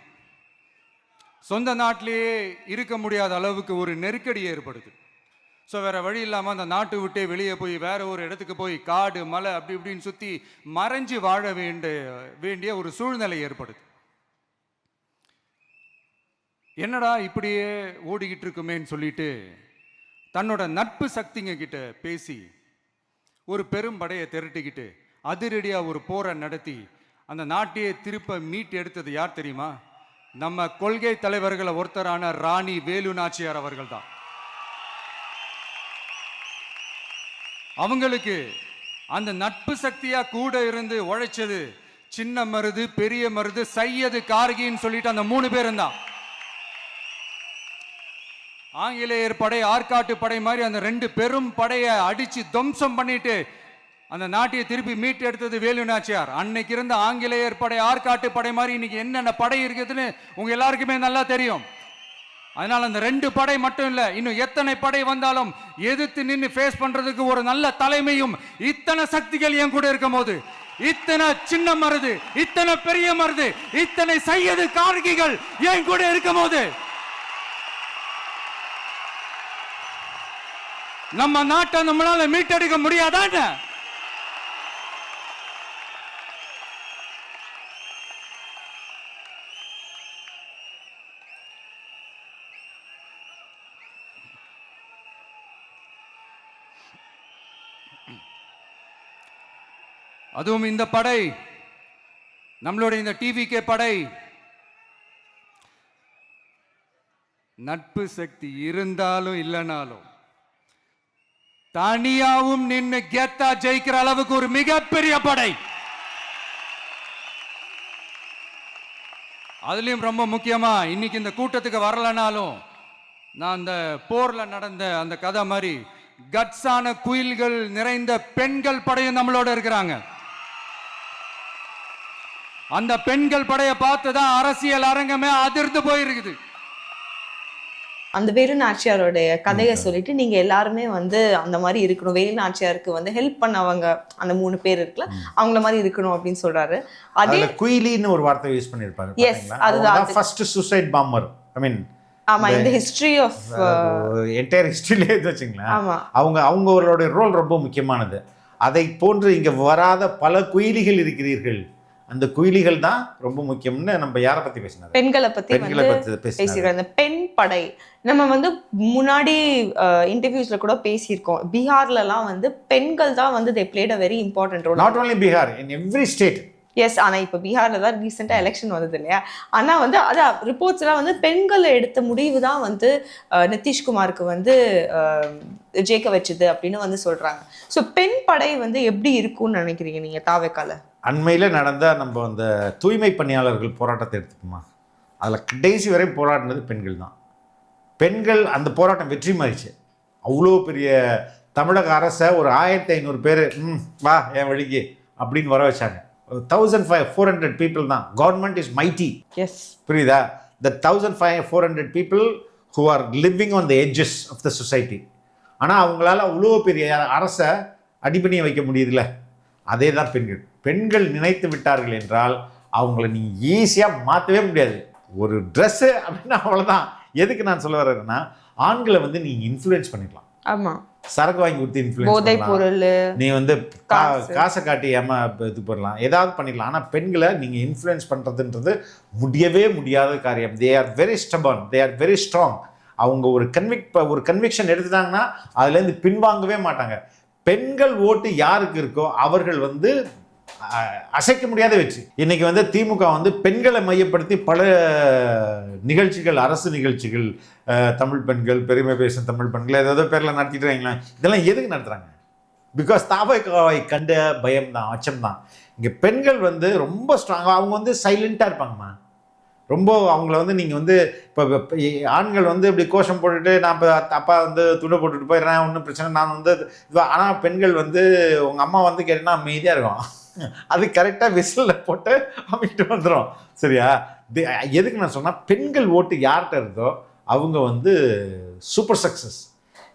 சொந்த நாட்டிலேயே இருக்க முடியாத அளவுக்கு ஒரு நெருக்கடி ஏற்படுது. ஸோ வேறு வழி இல்லாமல் அந்த நாட்டை விட்டே வெளியே போய் வேற ஒரு இடத்துக்கு போய் காடு மலை அப்படி இப்படின்னு சுற்றி மறைஞ்சு வாழ வேண்டிய ஒரு சூழ்நிலை ஏற்படுது. என்னடா இப்படியே ஓடிக்கிட்டு இருக்குமேன்னு சொல்லிட்டு தன்னோட நட்பு சக்திங்க கிட்ட பேசி ஒரு பெரும் படையை திரட்டிக்கிட்டு அதிரடியாக ஒரு போரை நடத்தி அந்த நாட்டையே திருப்ப மீட்டு எடுத்தது யார் தெரியுமா? நம்ம கொள்கை தலைவர்களை ஒருத்தரான ராணி வேலு நாச்சியார் அவர்கள் தான். அவங்களுக்கு அந்த நட்பு சக்தியா கூட இருந்து உழைச்சது சின்ன மருது, பெரிய மருது, சையது, கார்கின்னு சொல்லிட்டு அந்த 3 பேரும் தான். ஆங்கிலேயர் படை, ஆற்காட்டு படை மாதிரி அந்த 2 பெரும் படையை அடிச்சு துவம்சம் பண்ணிட்டு அந்த நாட்டையை திருப்பி மீட்டு எடுத்தது வேலு நாச்சியார். அன்னைக்கு இருந்த ஆங்கிலேயர் படை, ஆற்காட்டு படை மாதிரி இன்னைக்கு என்னென்ன படை இருக்குதுன்னு உங்க எல்லாருக்குமே நல்லா தெரியும். அதனால அந்த 2 படை மட்டும் இல்ல, இன்னும் எத்தனை படை வந்தாலும் எதிர்த்து நின்று ஃபேஸ் பண்றதுக்கு ஒரு நல்ல தலைமையும் இத்தனை சக்திகள் என் கூட இருக்கும் போது, இத்தனை சின்ன மருது, இத்தனை பெரிய மருது, இத்தனை சையது கார்கிகள் என் கூட இருக்கும் போது நம்ம நாட்டை நம்மளால மீட்டெடுக்க முடியாதான? அதுவும் இந்த படை, நம்மளுடைய இந்த டிவிகே படை நட்பு சக்தி இருந்தாலும் இல்லைனாலும் தனியாவும் நின்று கெத்தா ஜெயிக்கிற அளவுக்கு ஒரு மிகப்பெரிய படை. அதுலயும் ரொம்ப முக்கியமா இன்னைக்கு இந்த கூட்டத்துக்கு வரலனாலும் நான் அந்த போர்ல நடந்த அந்த கதை மாதிரி கட்ஸான குயில்கள் நிறைந்த பெண்கள் படையும் நம்மளோட இருக்கிறாங்க. அந்த பெண்கள் படையை பார்த்துதான் அரசியல் அரங்கமே அதிர்ந்து போயிருக்குது. அந்த வேலு நாச்சியாரோடைய கதையை சொல்லிட்டு நீங்க எல்லாருமே வந்து அந்த மாதிரி இருக்கணும், வேலு நாச்சியாருக்கு வந்து ஹெல்ப் பண்ணவங்க அந்த 3 பேர் இருக்குல்ல அவங்கள மாதிரி இருக்கணும் அப்படின்னு சொல்றாரு. அதே குயிலின்னு ஒரு வார்த்தை யூஸ் பண்ணிருப்பாரு. Yes, அதுதான் ஃபர்ஸ்ட் சூசைட் பாம்பர். ஐ மீன் ஆமா, இந்த ஹிஸ்டரி ஆஃப் என்டையர் ஹிஸ்டரியிலே வச்சுங்களேன். அவங்களுடைய ரோல் ரொம்ப முக்கியமானது. அதை போன்று இங்க வராத பல குயிலிகள் இருக்கிறீர்கள், அந்த குயிலிகள் தான் ரொம்ப முக்கியம்னு நம்ம யாரை பத்தி பேசினாரு? பெண்களை பத்தி பேசிக்கிறோம். அந்த பெண் படை. நம்ம வந்து முன்னாடி இன்டர்வியூஸ்ல கூட பேசியிருக்கோம், பீகார்லலாம் வந்து பெண்கள் தான் வந்து they played a very important role. Not only Bihar, in every state. Yes, ஆனால் இப்போ பீகாரில் தான் ரீசெண்டாக எலெக்ஷன் வந்தது இல்லையா? ஆனால் வந்து அது ரிப்போர்ட்ஸ்லாம் வந்து பெண்களை எடுத்த முடிவு தான் வந்து நிதிஷ்குமாருக்கு வந்து ஜெயிக்க வச்சுது அப்படின்னு வந்து சொல்கிறாங்க. ஸோ பெண் படை வந்து எப்படி இருக்கும்னு நினைக்கிறீங்க நீங்கள் தாவேக்கால? அண்மையில் நடந்த நம்ம அந்த தூய்மை பணியாளர்கள் போராட்டத்தை எடுத்துக்குமா, அதில் கடைசி வரை போராடினது பெண்கள் தான். பெண்கள் அந்த போராட்டம் வெற்றி மாறிச்சு. அவ்வளோ பெரிய தமிழக அரசை ஒரு 1500 பேர் வா என் வழிக்கு அப்படின்னு வர வச்சாங்க. 1400 people தான். Government is mighty. எஸ், புரியுதா? த 1400 people who are living on the edges of the society. ஆனால் அவங்களால அவ்வளோ பெரிய அரசை அடிபணிய வைக்க முடியுதுல்ல, அதே தான் பெண்கள். பெண்கள் நினைத்து விட்டார்கள் என்றால் அவங்கள நீங்கள் ஈஸியாக மாற்றவே முடியாது. ஒரு ட்ரெஸ்ஸு அப்படின்னா அவ்வளோதான். எதுக்கு நான் சொல்ல வர்றேன்னா, ஆண்களை வந்து நீங்கள் இன்ஃப்ளூயன்ஸ் பண்ணிடலாம். ஆமாம், சரக்கு வாங்கி கொடுத்து இன்ஃப்ளூயன்ஸ் போதை பொருள், நீ வந்து காசை காட்டி இது பண்ணலாம், ஏதாவது பண்ணிடலாம். ஆனால் பெண்களை நீங்கள் இன்ஃப்ளூயன்ஸ் பண்ணுறதுன்றது முடியவே முடியாத காரியம். They are very stubborn, they are very strong. அவங்க ஒரு கன்விக்ஷன் எடுத்துட்டாங்கன்னா அதுலேருந்து பின்வாங்கவே மாட்டாங்க. பெண்கள் ஓட்டு யாருக்கு இருக்கோ அவர்கள் வந்து அசைக்க முடியாத வெற்றி. இன்னைக்கு வந்து திமுக வந்து பெண்களை மையப்படுத்தி பல நிகழ்ச்சிகள், அரசு நிகழ்ச்சிகள், தமிழ் பெண்கள், பெருமை பேசும் தமிழ் பெண்கள், ஏதோ பேரில் நடத்திட்டு இருக்காங்களா? இதெல்லாம் எதுக்கு நடத்துகிறாங்க? பிகாஸ் தாவேக்காவை கண்ட பயம் தான், அச்சம் தான். இங்கே பெண்கள் வந்து ரொம்ப ஸ்ட்ராங்காக, அவங்க வந்து சைலண்ட்டாக இருப்பாங்கம்மா. ரொம்ப அவங்கள வந்து நீங்கள் வந்து இப்போ ஆண்கள் வந்து இப்படி கோஷம் போட்டுட்டு நான் இப்போ அப்பா வந்து துணை போட்டுட்டு போயிடுறேன், ஒன்றும் பிரச்சனை, நான் வந்து இது. ஆனால் பெண்கள் வந்து உங்கள் அம்மா வந்து கேட்டேன்னா அமைதியாக இருக்கும். அது கரெக்டாக விசிலில் போட்டு அமைக்கிட்டு வந்துடும். சரியா? எதுக்கு நான் சொன்னால், பெண்கள் ஓட்டு யார்கிட்ட இருந்தோ அவங்க வந்து சூப்பர் சக்ஸஸ்.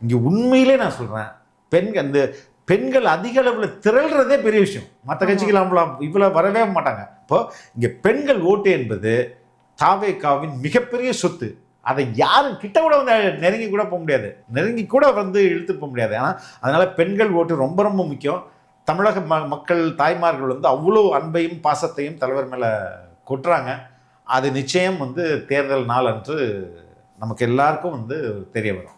இங்கே உண்மையிலே நான் சொல்கிறேன், பெண்கள் அதிக அளவில் திரள்றதே பெரிய விஷயம். மற்ற கட்சிகள் இவ்வளோ வரவே மாட்டாங்க. இப்போது இங்கே பெண்கள் ஓட்டு என்பது தாவேக்காவின் மிகப்பெரிய சொத்து. அதை யாரும் கிட்ட கூட வந்து நெருங்கி கூட போக முடியாது, நெருங்கி கூட வந்து இழுத்து போக முடியாது. ஆனால் அதனால் பெண்கள் ஓட்டு ரொம்ப ரொம்ப முக்கியம். தமிழக மக்கள் தாய்மார்கள் வந்து அவ்வளோ அன்பையும் பாசத்தையும் தலைவர் மேலே கொட்டுறாங்க. அது நிச்சயம் வந்து தேர்தல் நாள் அன்று நமக்கு எல்லாருக்கும் வந்து தெரிய வரும்.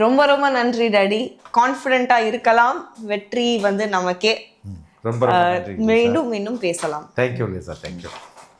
ரொம்ப ரொம்ப நன்றி டாடி. கான்ஃபிடென்ட்டா இருக்கலாம், வெற்றி வந்து நமக்கே. ரொம்ப நன்றி. மீண்டும் மீண்டும் பேசலாம். Thank you Lisa, thank you.